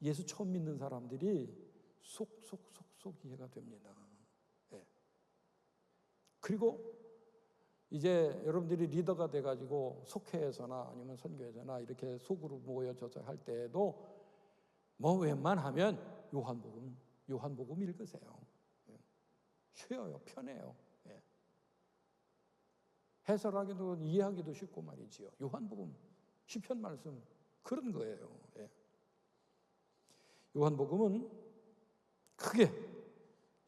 예수 처음 믿는 사람들이 쏙 이해가 됩니다. 예. 그리고 이제 여러분들이 리더가 돼가지고 속회에서나 아니면 선교에서나 이렇게 속으로 모여져서 할 때에도 뭐 웬만하면 요한복음 읽으세요. 쉬워요, 편해요. 예. 해설하기도 이해하기도 쉽고 말이지요. 요한복음 시편 말씀 그런 거예요. 예. 요한복음은 크게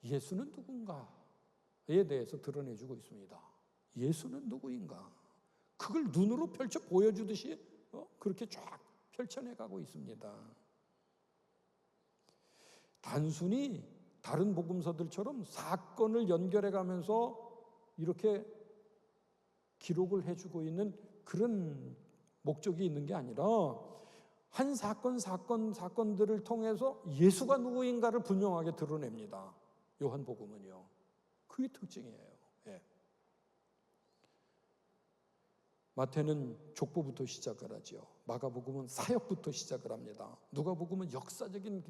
예수는 누군가에 대해서 드러내주고 있습니다. 예수는 누구인가? 그걸 눈으로 펼쳐 보여주듯이 그렇게 쫙 펼쳐내가고 있습니다. 단순히 다른 복음서들처럼 사건을 연결해가면서 이렇게 기록을 해주고 있는 그런 목적이 있는 게 아니라 한 사건들을 통해서 예수가 누구인가를 분명하게 드러냅니다. 요한복음은요. 그게 특징이에요. 예. 마태는 족보부터 시작을 하죠. 마가복음은 사역부터 시작을 합니다. 누가복음은 역사적인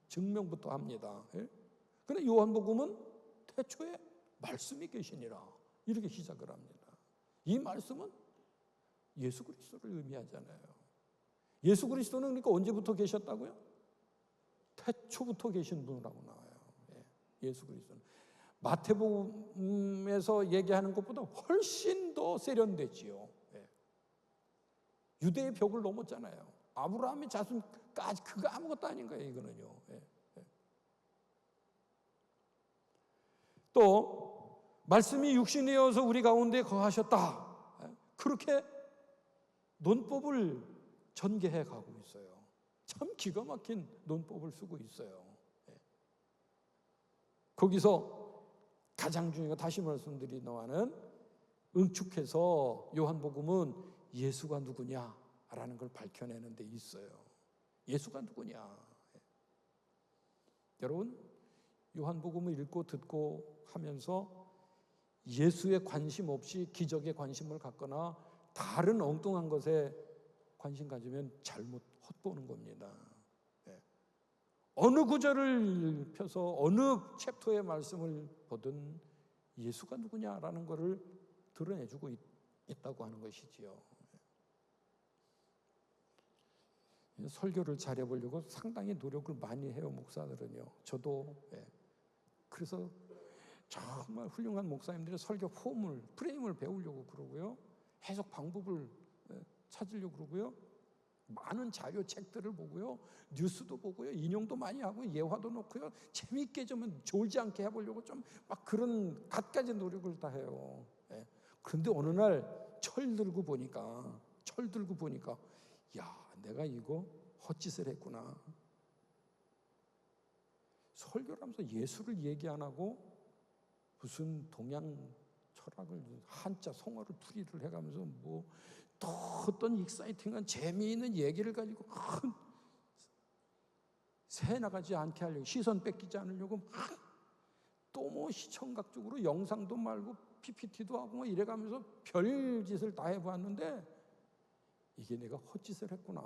증명부터 합니다. 예? 그런데 요한복음은 태초에 말씀이 계시니라 이렇게 시작을 합니다. 이 말씀은 예수 그리스도를 의미하잖아요. 예수 그리스도는 그러니까 언제부터 계셨다고요? 태초부터 계신 분이라고 나와요. 예, 예수 그리스도는 마태복음에서 얘기하는 것보다 훨씬 더 세련됐지요. 예. 유대의 벽을 넘었잖아요. 아브라함의 자손까지 그거 아무것도 아닌 거예요. 이거는요. 예, 예. 또 말씀이 육신이 되어서 우리 가운데 거하셨다. 예. 그렇게 논법을 전개해 가고 있어요. 참 기가 막힌 논법을 쓰고 있어요. 예. 거기서 가장 중요한 다시 말씀드리노라는 응축해서 요한복음은 예수가 누구냐라는 걸 밝혀내는 데 있어요. 예수가 누구냐. 예. 여러분 요한복음을 읽고 듣고 하면서 예수에 관심 없이 기적에 관심을 갖거나 다른 엉뚱한 것에 관심 가지면 잘못 헛보는 겁니다. 예. 어느 구절을 펴서 어느 챕터의 말씀을 보든 예수가 누구냐라는 것을 드러내주고 있다고 하는 것이지요. 예. 설교를 잘해보려고 상당히 노력을 많이 해요, 목사들은요. 저도. 예. 그래서 정말 훌륭한 목사님들의 설교 프레임을 배우려고 그러고요. 해석 방법을 찾으려고 그러고요. 많은 자료 책들을 보고요. 뉴스도 보고요. 인용도 많이 하고 예화도 놓고요. 재미있게 좀 졸지 않게 해보려고 좀 막 그런 갖가지 노력을 다 해요. 예. 그런데 어느 날 철 들고 보니까 야, 내가 이거 헛짓을 했구나. 설교를 하면서 예수를 얘기 안 하고 무슨 동양 철학을 한자 성어를 풀이를 해가면서 뭐 또 어떤 익사이팅한 재미있는 얘기를 가지고 새 나가지 않게 하려고 시선 뺏기지 않으려고 또 뭐 시청각적으로 영상도 말고 PPT도 하고 뭐 이래가면서 별짓을 다 해보았는데 이게 내가 헛짓을 했구나.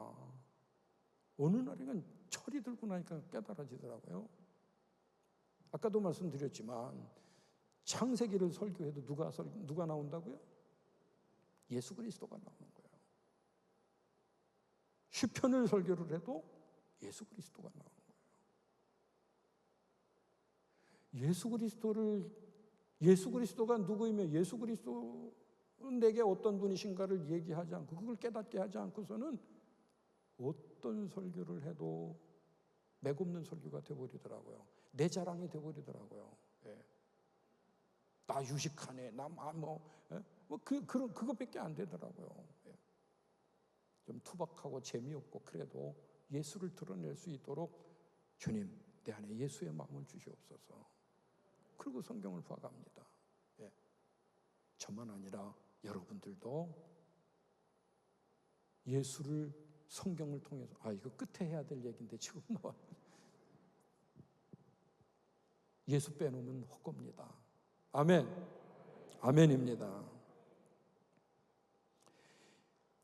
어느 날에는 철이 들고 나니까 깨달아지더라고요. 아까도 말씀드렸지만 창세기를 설교해도 누가 나온다고요? 예수 그리스도가 나오는 거예요. 시편을 설교를 해도 예수 그리스도가 나오는 거예요. 예수 그리스도가 누구이며 예수 그리스도는 내게 어떤 분이신가를 얘기하지 않고 그걸 깨닫게 하지 않고서는 어떤 설교를 해도 맥없는 설교가 되어버리더라고요. 내 자랑이 되어버리더라고요. 예. 나 유식하네. 그것밖에 안 되더라고요. 예. 좀 투박하고 재미없고 그래도 예수를 드러낼 수 있도록 주님, 내 안에 예수의 마음을 주시옵소서. 그리고 성경을 봐갑니다. 예. 저만 아니라 여러분들도 예수를 성경을 통해서, 이거 끝에 해야 될 얘기인데 지금 나와. 예수 빼놓으면 헛겁니다. 아멘. 아멘입니다.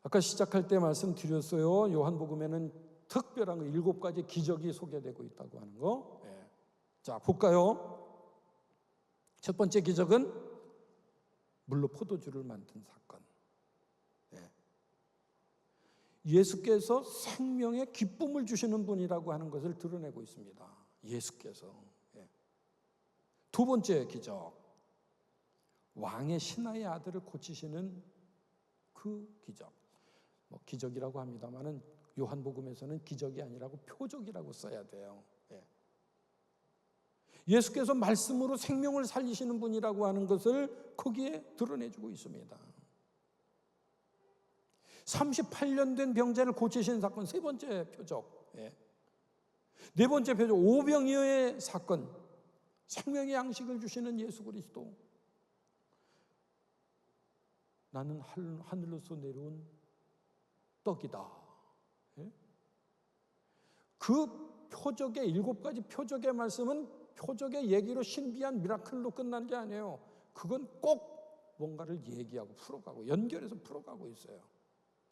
아까 시작할 때 말씀드렸어요. 요한복음에는 특별한 7가지 기적이 소개되고 있다고 하는 거. 자, 볼까요? 첫 번째 기적은 물로 포도주를 만든 사건. 예수께서 생명의 기쁨을 주시는 분이라고 하는 것을 드러내고 있습니다. 예수께서. 두 번째 기적, 왕의 신하의 아들을 고치시는 그 기적. 기적이라고 합니다만은 요한복음에서는 기적이 아니라고 표적이라고 써야 돼요. 예수께서 말씀으로 생명을 살리시는 분이라고 하는 것을 거기에 드러내주고 있습니다. 38년 된 병자를 고치신 사건, 세 번째 표적. 네 번째 표적, 오병이어의 사건, 생명의 양식을 주시는 예수 그리스도. 나는 하늘로서 내려온 떡이다. 그 표적의 7가지 표적의 말씀은 표적의 얘기로 신비한 미라클로 끝난 게 아니에요. 그건 꼭 뭔가를 얘기하고 풀어가고 연결해서 풀어가고 있어요.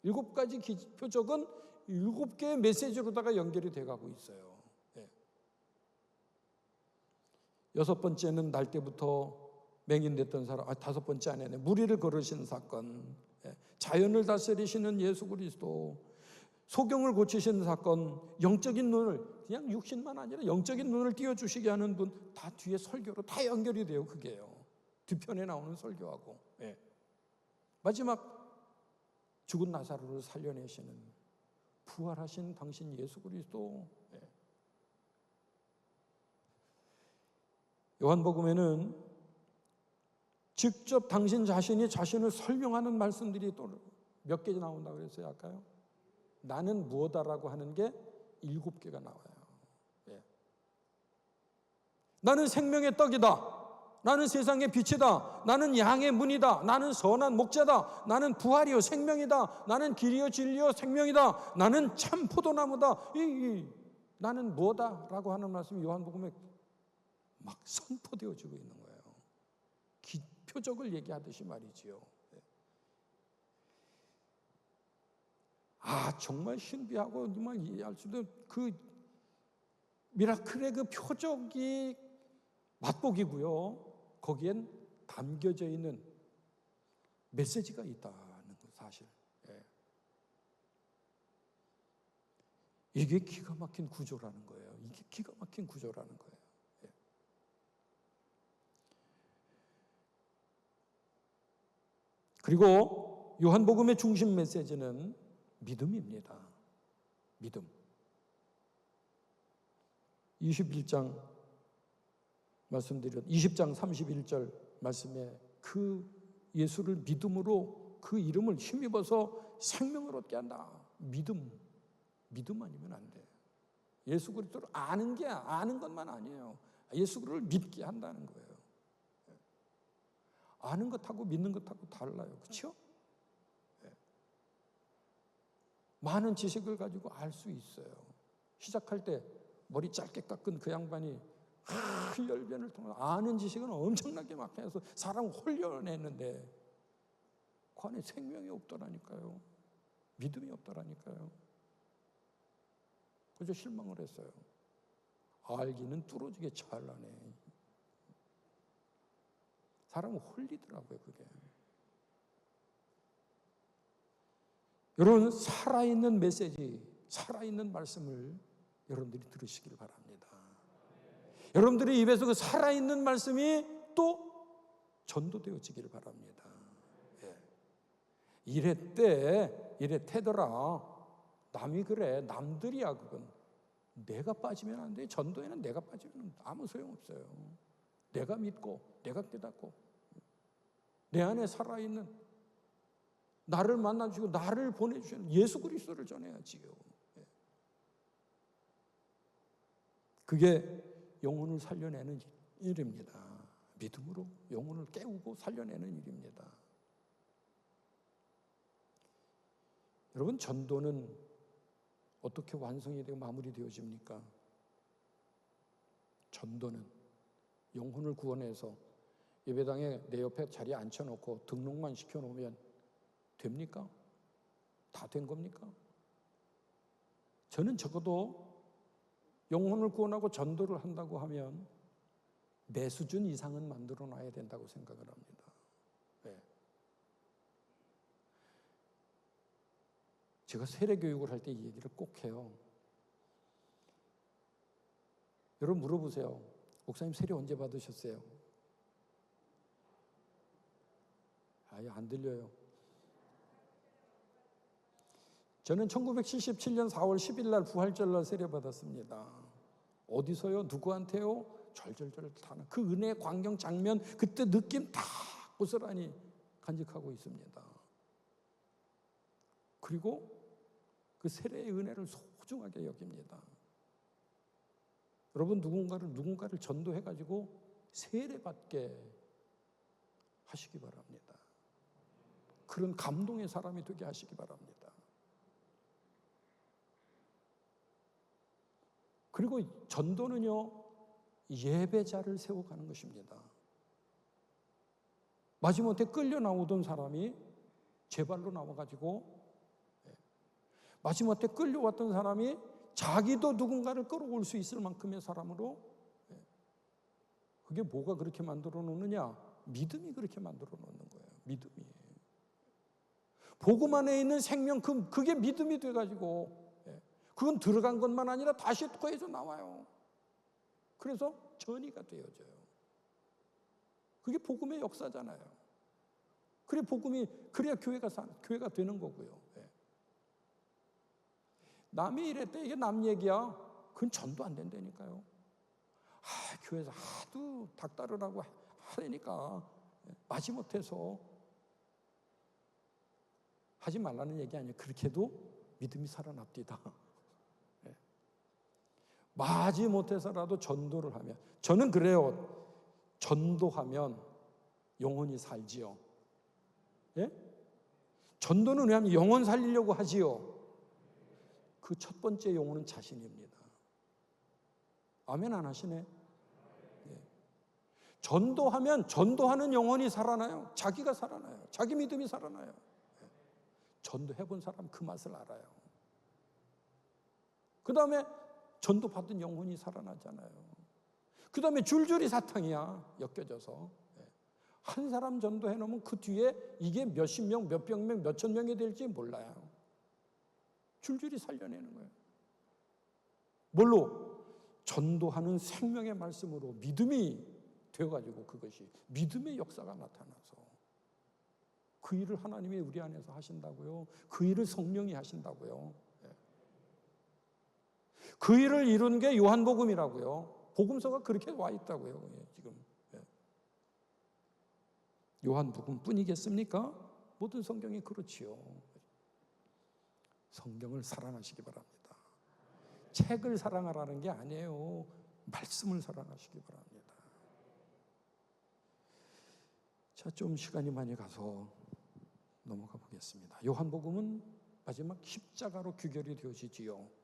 7가지 표적은 7개의 메시지로다가 연결이 돼가고 있어요. 6번째는 날 때부터 맹인됐던 사람, 5번째 안에는 무리를 걸으신 사건, 자연을 다스리시는 예수 그리스도, 소경을 고치시는 사건, 영적인 눈을, 그냥 육신만 아니라 영적인 눈을 띄워주시게 하는 분, 다 뒤에 설교로 다 연결이 돼요. 그게요. 뒤편에 나오는 설교하고. 마지막 죽은 나사로를 살려내시는 부활하신 당신 예수 그리스도. 요한복음에는 직접 당신 자신이 자신을 설명하는 말씀들이 또 몇 개 나온다고 그랬어요. 아까요. 나는 무엇다라고 하는 게 7개가 나와요. 나는 생명의 떡이다. 나는 세상의 빛이다. 나는 양의 문이다. 나는 선한 목자다. 나는 부활이요 생명이다. 나는 길이요 진리요 생명이다. 나는 참 포도나무다. 나는 뭐다? 라고 하는 말씀이 요한복음에 막 선포되어지고 있는 거예요. 표적을 얘기하듯이 말이지요. 정말 신비하고 정말 이해할 수 없는 그 미라클의 그 표적이 맛보기고요. 거기엔 담겨져 있는 메시지가 있다는 거 사실. 이게 기가 막힌 구조라는 거예요. 이게 기가 막힌 구조라는 거예요. 그리고 요한복음의 중심 메시지는 믿음입니다. 믿음. 20장 31절 말씀에 그 예수를 믿음으로 그 이름을 힘입어서 생명을 얻게 한다. 믿음 아니면 안 돼. 예수 그리스도를 아는 것만 아니에요. 예수 그리스도를 믿게 한다는 거예요. 아는 것하고 믿는 것하고 달라요. 그렇죠? 많은 지식을 가지고 알 수 있어요. 시작할 때 머리 짧게 깎은 그 양반이 열변을 통해 아는 지식은 엄청나게 막 해서 사람을 홀려냈는데 그 안에 생명이 없더라니까요. 믿음이 없더라니까요. 그저 실망을 했어요. 알기는 뚫어지게 잘나네. 사람을 홀리더라고요, 그게. 여러분, 살아있는 메시지, 살아있는 말씀을 여러분들이 들으시길 바랍니다. 여러분들의 입에서 그 살아있는 말씀이 또 전도되어지기를 바랍니다. 이랬대더라. 남이 그래. 남들이야, 그건. 내가 빠지면 안 돼. 전도에는 내가 빠지면 아무 소용없어요. 내가 믿고, 내가 깨닫고, 내 안에 살아있는 나를 만나주시고 나를 보내주시는 예수 그리스도를 전해야지요. 그게 영혼을 살려내는 일입니다. 믿음으로 영혼을 깨우고 살려내는 일입니다. 여러분, 전도는 어떻게 완성이 되고 마무리되어집니까? 전도는 영혼을 구원해서 예배당에 내 옆에 자리에 앉혀놓고 등록만 시켜놓으면 됩니까? 다 된 겁니까? 저는 적어도 영혼을 구원하고 전도를 한다고 하면 내 수준 이상은 만들어 놔야 된다고 생각을 합니다. 네. 제가 세례교육을 할 때 이 얘기를 꼭 해요. 여러분 물어보세요. 목사님 세례 언제 받으셨어요? 아예 안 들려요. 저는 1977년 4월 10일 날 부활절 날 세례 받았습니다. 어디서요? 누구한테요? 절절절 타는 그 은혜의 광경 장면, 그때 느낌 다 고스란히 간직하고 있습니다. 그리고 그 세례의 은혜를 소중하게 여깁니다. 여러분 누군가를 전도해가지고 세례받게 하시기 바랍니다. 그런 감동의 사람이 되게 하시기 바랍니다. 그리고 전도는요, 예배자를 세워가는 것입니다. 마지못해 끌려 나오던 사람이 제 발로 나와가지고, 마지못해 끌려왔던 사람이 자기도 누군가를 끌어올 수 있을 만큼의 사람으로, 그게 뭐가 그렇게 만들어 놓느냐? 믿음이 그렇게 만들어 놓는 거예요. 믿음이. 복음 안에 있는 생명, 그게 믿음이 돼가지고, 그건 들어간 것만 아니라 다시 토해서 나와요. 그래서 전이가 되어져요. 그게 복음의 역사잖아요. 그래야 교회가 되는 거고요. 남이 이랬대, 이게 남 얘기야. 그건 전도 안 된다니까요. 교회에서 하도 닥달을 하니까 마지못해서 하지 말라는 얘기 아니에요. 그렇게 해도 믿음이 살아납디다. 마지못해서라도 전도를 하면, 저는 그래요. 전도하면 영혼이 살지요. 예? 전도는 왜 하면 영혼 살리려고 하지요. 그 첫 번째 영혼은 자신입니다. 아멘 안 하시네? 예. 전도하면 전도하는 영혼이 살아나요. 자기가 살아나요. 자기 믿음이 살아나요. 예. 전도해본 사람 그 맛을 알아요. 그 다음에 전도 받은 영혼이 살아나잖아요. 그 다음에 줄줄이 사탕이야, 엮여져서. 한 사람 전도해 놓으면 그 뒤에 이게 몇십 명, 몇백 명, 몇천 명이 될지 몰라요. 줄줄이 살려내는 거예요. 뭘로? 전도하는 생명의 말씀으로 믿음이 되어가지고, 그것이 믿음의 역사가 나타나서 그 일을 하나님이 우리 안에서 하신다고요. 그 일을 성령이 하신다고요. 그 일을 이룬 게 요한복음이라고요. 복음서가 그렇게 와 있다고요. 지금 요한복음 뿐이겠습니까? 모든 성경이 그렇지요. 성경을 사랑하시기 바랍니다. 책을 사랑하라는 게 아니에요. 말씀을 사랑하시기 바랍니다. 자, 좀 시간이 많이 가서 넘어가 보겠습니다. 요한복음은 마지막 십자가로 규결이 되어지지요.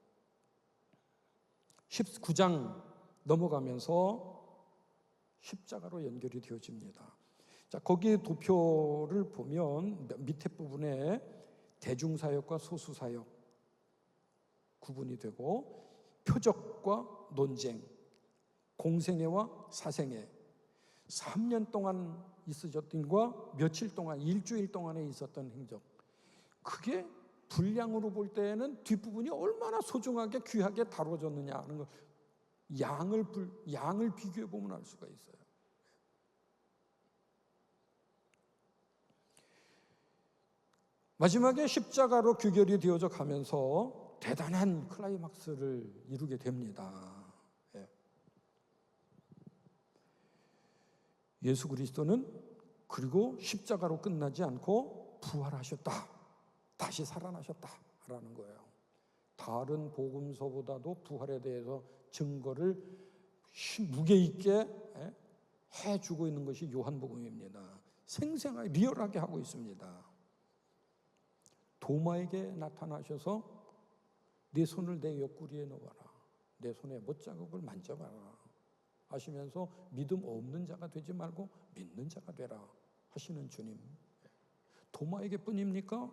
19장 넘어가면서 십자가로 연결이 되어집니다. 자, 거기 도표를 보면 밑에 부분에 대중사역과 소수사역 구분이 되고, 표적과 논쟁, 공생애와 사생애, 3년 동안 있으셨던 것과 며칠 동안, 일주일 동안에 있었던 행적, 그게 분량으로 볼 때는 뒷부분이 얼마나 소중하게 귀하게 다뤄졌느냐 하는 걸 양을 비교해 보면 알 수가 있어요. 마지막에 십자가로 규결이 되어져 가면서 대단한 클라이막스를 이루게 됩니다. 예수 그리스도는 그리고 십자가로 끝나지 않고 부활하셨다, 다시 살아나셨다라는 거예요. 다른 복음서보다도 부활에 대해서 증거를 무게 있게 해주고 있는 것이 요한복음입니다. 생생하게 리얼하게 하고 있습니다. 도마에게 나타나셔서 내 손을 내 옆구리에 넣어봐라. 내 손에 못자국을 만져봐라 하시면서 믿음 없는 자가 되지 말고 믿는 자가 되라 하시는 주님. 도마에게 뿐입니까?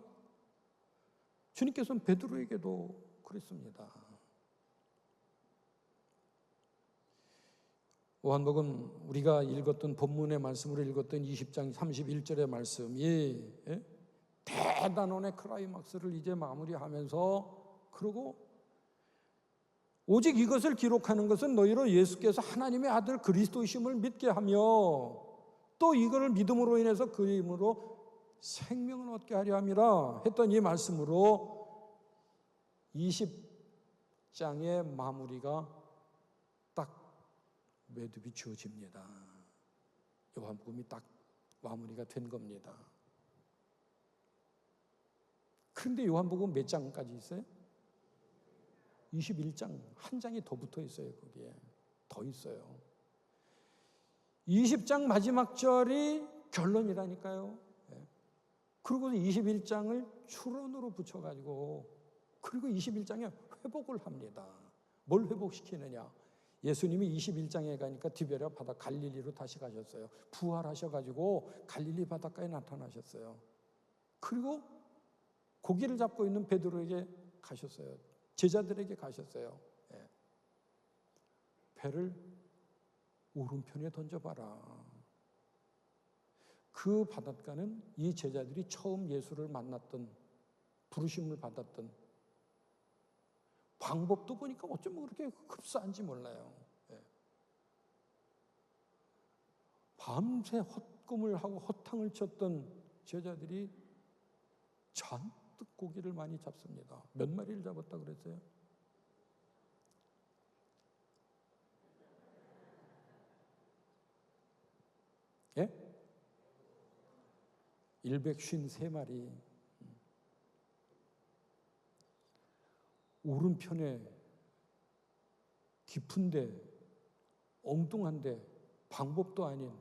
주님께서는 베드로에게도 그랬습니다. 요한복음 우리가 읽었던 본문의 말씀으로 읽었던 20장 31절의 말씀이 대단원의 클라이막스를 이제 마무리하면서, 그리고 오직 이것을 기록하는 것은 너희로 예수께서 하나님의 아들 그리스도이심을 믿게 하며 또 이거를 믿음으로 인해서 그 이름으로 생명을 얻게 하려 함이라 했던 이 말씀으로 20장의 마무리가 딱 매듭이 지어집니다. 요한복음이 딱 마무리가 된 겁니다. 그런데 요한복음 몇 장까지 있어요? 21장, 한 장이 더 붙어 있어요. 거기에 더 있어요. 20장 마지막 절이 결론이라니까요. 그리고 21장을 추론으로 붙여가지고, 그리고 21장에 회복을 합니다. 뭘 회복시키느냐? 예수님이 21장에 가니까 디베랴 바다 갈릴리로 다시 가셨어요. 부활하셔가지고 갈릴리 바닷가에 나타나셨어요. 그리고 고기를 잡고 있는 베드로에게 가셨어요. 제자들에게 가셨어요. 배를 오른편에 던져봐라. 그 바닷가는 이 제자들이 처음 예수를 만났던, 부르심을 받았던 방법도 보니까 어쩌면 그렇게 흡사한지 몰라요. 밤새 헛꿈을 하고 헛탕을 쳤던 제자들이 잔뜩 고기를 많이 잡습니다. 몇 마리를 잡았다 그랬어요? 예? 153마리. 오른편에 깊은데 엉뚱한데 방법도 아닌,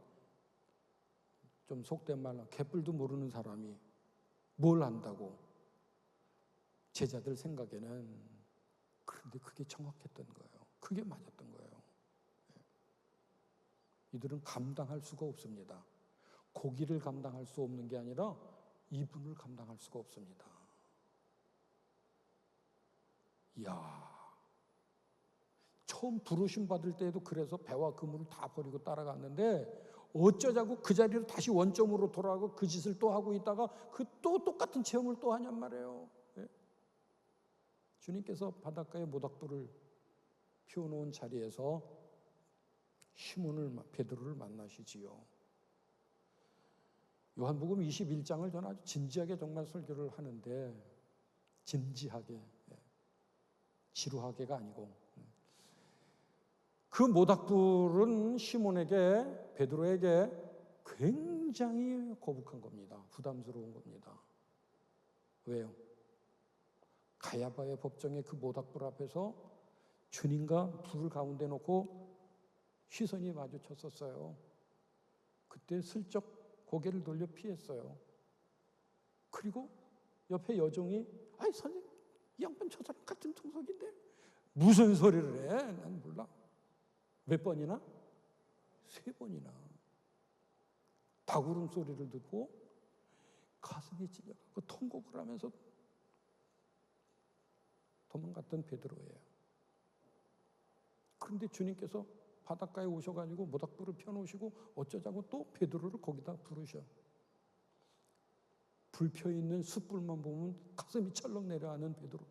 좀 속된 말로 개뿔도 모르는 사람이 뭘 안다고 제자들 생각에는. 그런데 그게 정확했던 거예요. 그게 맞았던 거예요. 이들은 감당할 수가 없습니다. 고기를 감당할 수 없는 게 아니라 이분을 감당할 수가 없습니다. 이야, 처음 부르심 받을 때에도 그래서 배와 그물을 다 버리고 따라갔는데 어쩌자고 그 자리로 다시 원점으로 돌아가고 그 짓을 또 하고 있다가 그 또 똑같은 체험을 또 하냔 말이에요. 주님께서 바닷가에 모닥불을 피워놓은 자리에서 시몬을, 베드로를 만나시지요. 요한복음 21장을 저는 아주 진지하게 정말 설교를 하는데, 진지하게, 지루하게가 아니고, 그 모닥불은 시몬에게, 베드로에게 굉장히 거북한 겁니다. 부담스러운 겁니다. 왜요? 가야바의 법정의 그 모닥불 앞에서 주님과 불을 가운데 놓고 시선이 마주쳤었어요. 그때 슬쩍 고개를 돌려 피했어요. 그리고 옆에 여종이, 아이 선생님, 이 양반 저 사람 같은 통속인데 무슨 소리를 해? 난 몰라. 몇 번이나? 3번이나 닭울음 소리를 듣고 가슴이 찔려가고 통곡을 하면서 도망갔던 베드로예요. 그런데 주님께서 바닷가에 오셔가지고 모닥불을 펴놓으시고 어쩌자고 또 베드로를 거기다 부르셔. 불 펴있는 숯불만 보면 가슴이 철렁 내려앉는 베드로.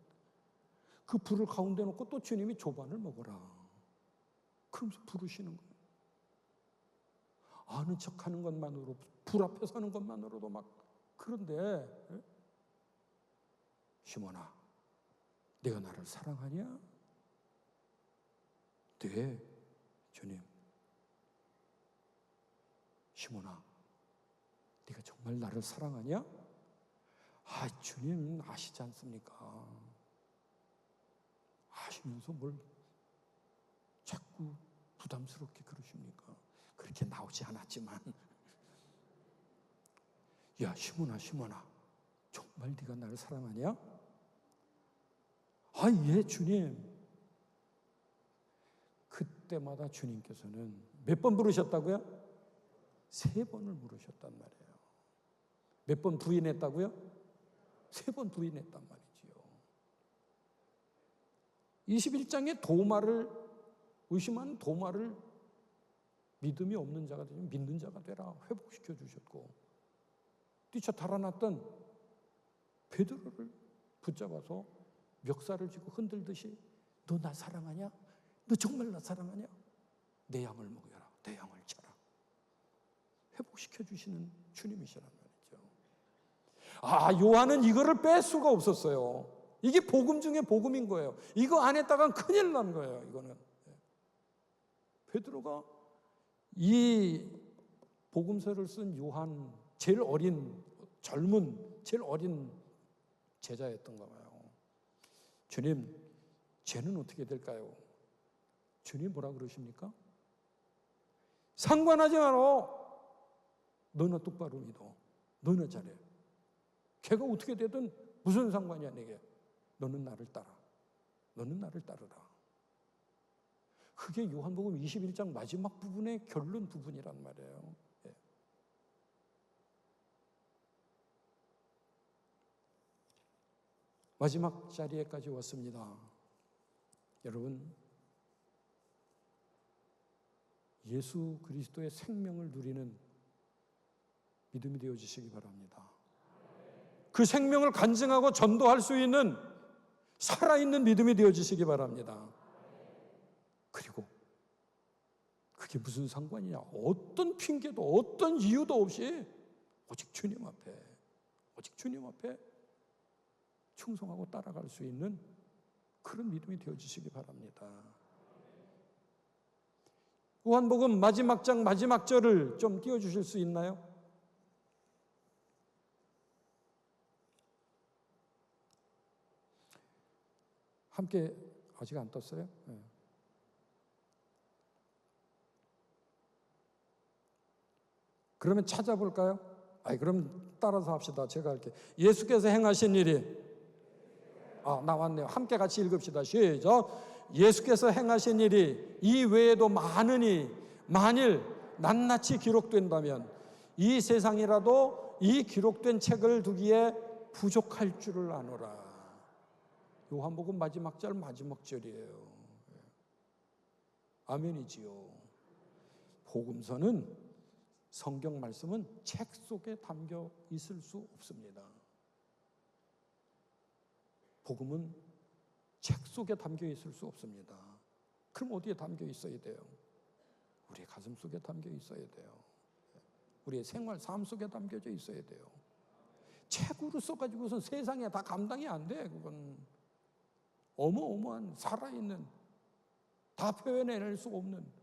그 불을 가운데 놓고 또 주님이 조반을 먹어라. 그러면서 부르시는 거예요. 아는 척하는 것만으로, 불 앞에 서는 것만으로도 막. 그런데 시몬아, 내가 나를 사랑하냐? 네, 주님. 시몬아, 네가 정말 나를 사랑하냐? 아, 주님 아시지 않습니까? 아시면서 뭘 자꾸 부담스럽게 그러십니까? 그렇게 나오지 않았지만, 야 시몬아 정말 네가 나를 사랑하냐? 아 예 주님. 그때마다 주님께서는 몇 번 부르셨다고요? 3번을 부르셨단 말이에요. 몇 번 부인했다고요? 3번 부인했단 말이지요. 21장에 도마를 의심하는 도마를 믿음이 없는 자가 되면 믿는 자가 되라 회복시켜 주셨고, 뛰쳐 달아났던 베드로를 붙잡아서 멱살을 쥐고 흔들듯이 너 나 사랑하냐? 너 정말 나 사랑하냐? 내 양을 먹여라. 내 양을 쳐라. 회복시켜 주시는 주님이시란 말이죠. 아, 요한은 이거를 뺄 수가 없었어요. 이게 복음 중에 복음인 거예요. 이거 안 했다간 큰일 난 거예요. 이거는 베드로가 이 복음서를 쓴 요한 제일 어린 제일 어린 제자였던가 봐요. 주님, 쟤는 어떻게 될까요? 주님 뭐라 그러십니까? 상관하지 마라. 너는 똑바로 믿어. 너는 잘해. 걔가 어떻게 되든 무슨 상관이야 내게. 너는 나를 따라. 너는 나를 따르라. 그게 요한복음 21장 마지막 부분의 결론 부분이란 말이에요. 예. 마지막 자리에까지 왔습니다. 여러분, 예수 그리스도의 생명을 누리는 믿음이 되어주시기 바랍니다. 그 생명을 간증하고 전도할 수 있는 살아있는 믿음이 되어주시기 바랍니다. 그리고 그게 무슨 상관이냐? 어떤 핑계도 어떤 이유도 없이 오직 주님 앞에 충성하고 따라갈 수 있는 그런 믿음이 되어주시기 바랍니다. 요한복음 마지막 장 마지막 절을 좀 띄워주실 수 있나요? 함께 아직 안 떴어요? 네. 그러면 찾아볼까요? 그럼 따라서 합시다. 제가 할게요. 예수께서 행하신 일이 나왔네요. 함께 같이 읽읍시다. 시작. 예수께서 행하신 일이 이 외에도 많으니 만일 낱낱이 기록된다면 이 세상이라도 이 기록된 책을 두기에 부족할 줄을 아노라. 요한복음 마지막 절 마지막 절이에요. 아멘이지요. 복음서는 성경 말씀은 책 속에 담겨 있을 수 없습니다. 복음은 책 속에 담겨 있을 수 없습니다. 그럼 어디에 담겨 있어야 돼요? 우리의 가슴 속에 담겨 있어야 돼요. 우리의 생활, 삶 속에 담겨져 있어야 돼요. 책으로 써가지고선 세상에 다 감당이 안 돼. 그건 어마어마한 살아있는, 다 표현해낼 수 없는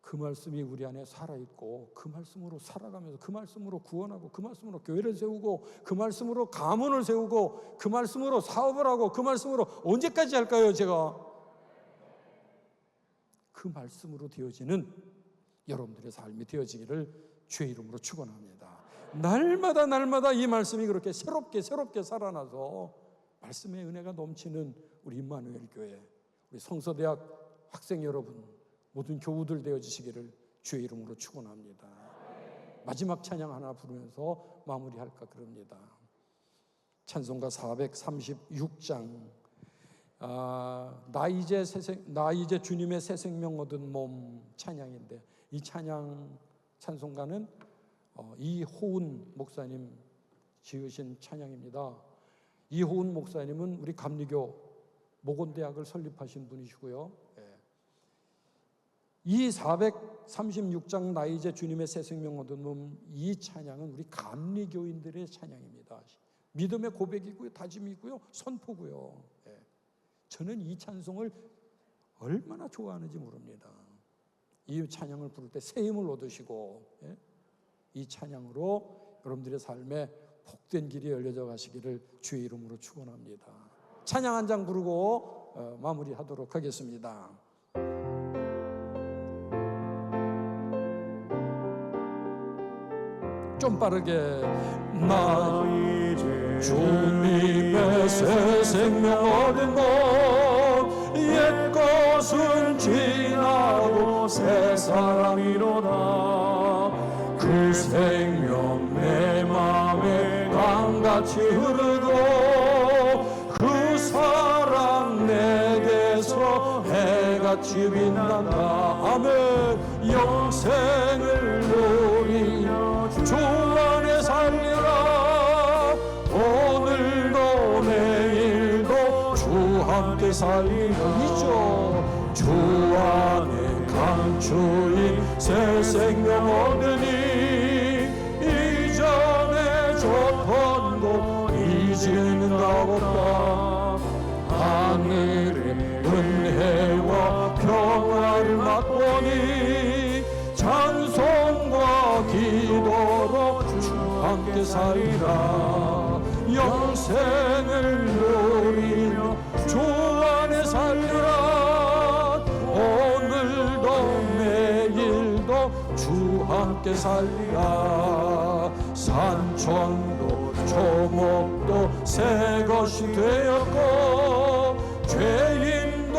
그 말씀이 우리 안에 살아있고 그 말씀으로 살아가면서 그 말씀으로 구원하고 그 말씀으로 교회를 세우고 그 말씀으로 가문을 세우고 그 말씀으로 사업을 하고 그 말씀으로 언제까지 할까요? 제가 그 말씀으로 되어지는 여러분들의 삶이 되어지기를 주의 이름으로 축원합니다. 날마다 이 말씀이 그렇게 새롭게 살아나서 말씀의 은혜가 넘치는 우리 임마누엘 교회, 우리 성서대학 학생 여러분, 모든 교우들 되어지시기를 주의 이름으로 축원합니다. 마지막 찬양 하나 부르면서 마무리할까 그럽니다. 찬송가 436장 나 이제 주님의 새 생명 얻은 몸 찬양인데, 이 찬송가는 이호은 목사님 지으신 찬양입니다. 이호은 목사님은 우리 감리교 목원대학을 설립하신 분이시고요. 이 436장 나 이제 주님의 새 생명 얻은 몸, 이 찬양은 우리 감리교인들의 찬양입니다. 믿음의 고백이고요, 다짐이고요, 선포고요. 저는 이 찬송을 얼마나 좋아하는지 모릅니다. 이 찬양을 부를 때 새 힘을 얻으시고 이 찬양으로 여러분들의 삶에 복된 길이 열려져 가시기를 주의 이름으로 축원합니다. 찬양 한 장 부르고 마무리하도록 하겠습니다. 좀 빠르게. 나 이제 주님의 새 생명 얻은 것, 옛 것은 지나고 새 사람이로다. 그 생명 내 맘에 강같이 흐르고 그 사랑 내게서 해같이 빛난다. 아멘. 영생을 누리며 주 안에 살리라. 오늘도 내일도 주 함께 살리리죠. 주 안에 감추인 새 생명 얻으니 이전에 줬던 것 이제는 없다. 하늘의 은혜와 평화를 맛보니 찬송과 기도로 주 함께 살리라. 영생을 누리며 주 안에 살리라. 오늘도 내일도 주 함께 살리라. 산천도 초목도 새 것이 되었고 죄인도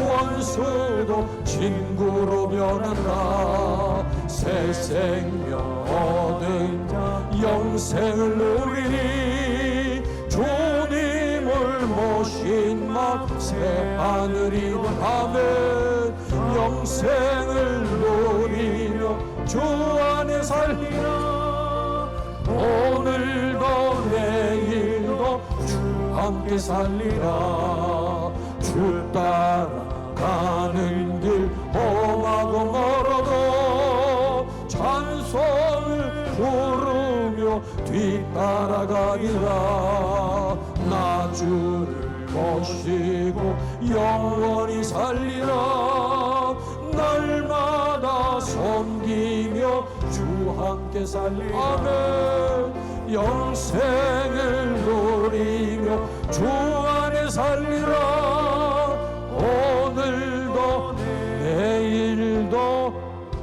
원수도 친구로 변한다. 새 생명 얻은 자 영생을 누리니 주님을 모신 맘 새 하늘이 아멘. 영생을 누리며 주 안에 살리라. 오늘도 내일도 주 함께 살리라. 주 따라가는 길 험하고 멀어도 찬송을 부르며 뒤따라가리라. 나 주를 모시고 영원히 살리라. 날마다 섬기며 주 함께 살리라. 아멘. 영생을 누리며 주 안에 살리라. 오늘도 내일도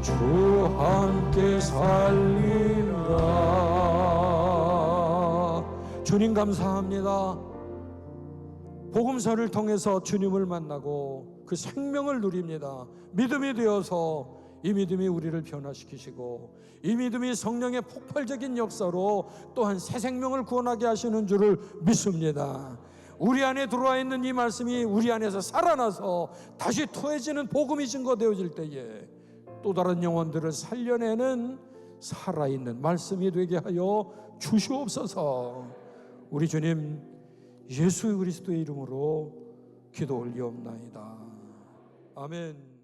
주 함께 살리라. 주님 감사합니다. 복음서를 통해서 주님을 만나고 그 생명을 누립니다. 믿음이 되어서 이 믿음이 우리를 변화시키시고 이 믿음이 성령의 폭발적인 역사로 또한 새 생명을 구원하게 하시는 줄을 믿습니다. 우리 안에 들어와 있는 이 말씀이 우리 안에서 살아나서 다시 토해지는 복음이 증거되어질 때에 또 다른 영혼들을 살려내는 살아있는 말씀이 되게 하여 주시옵소서. 우리 주님 예수 그리스도의 이름으로 기도 올리옵나이다. 아멘.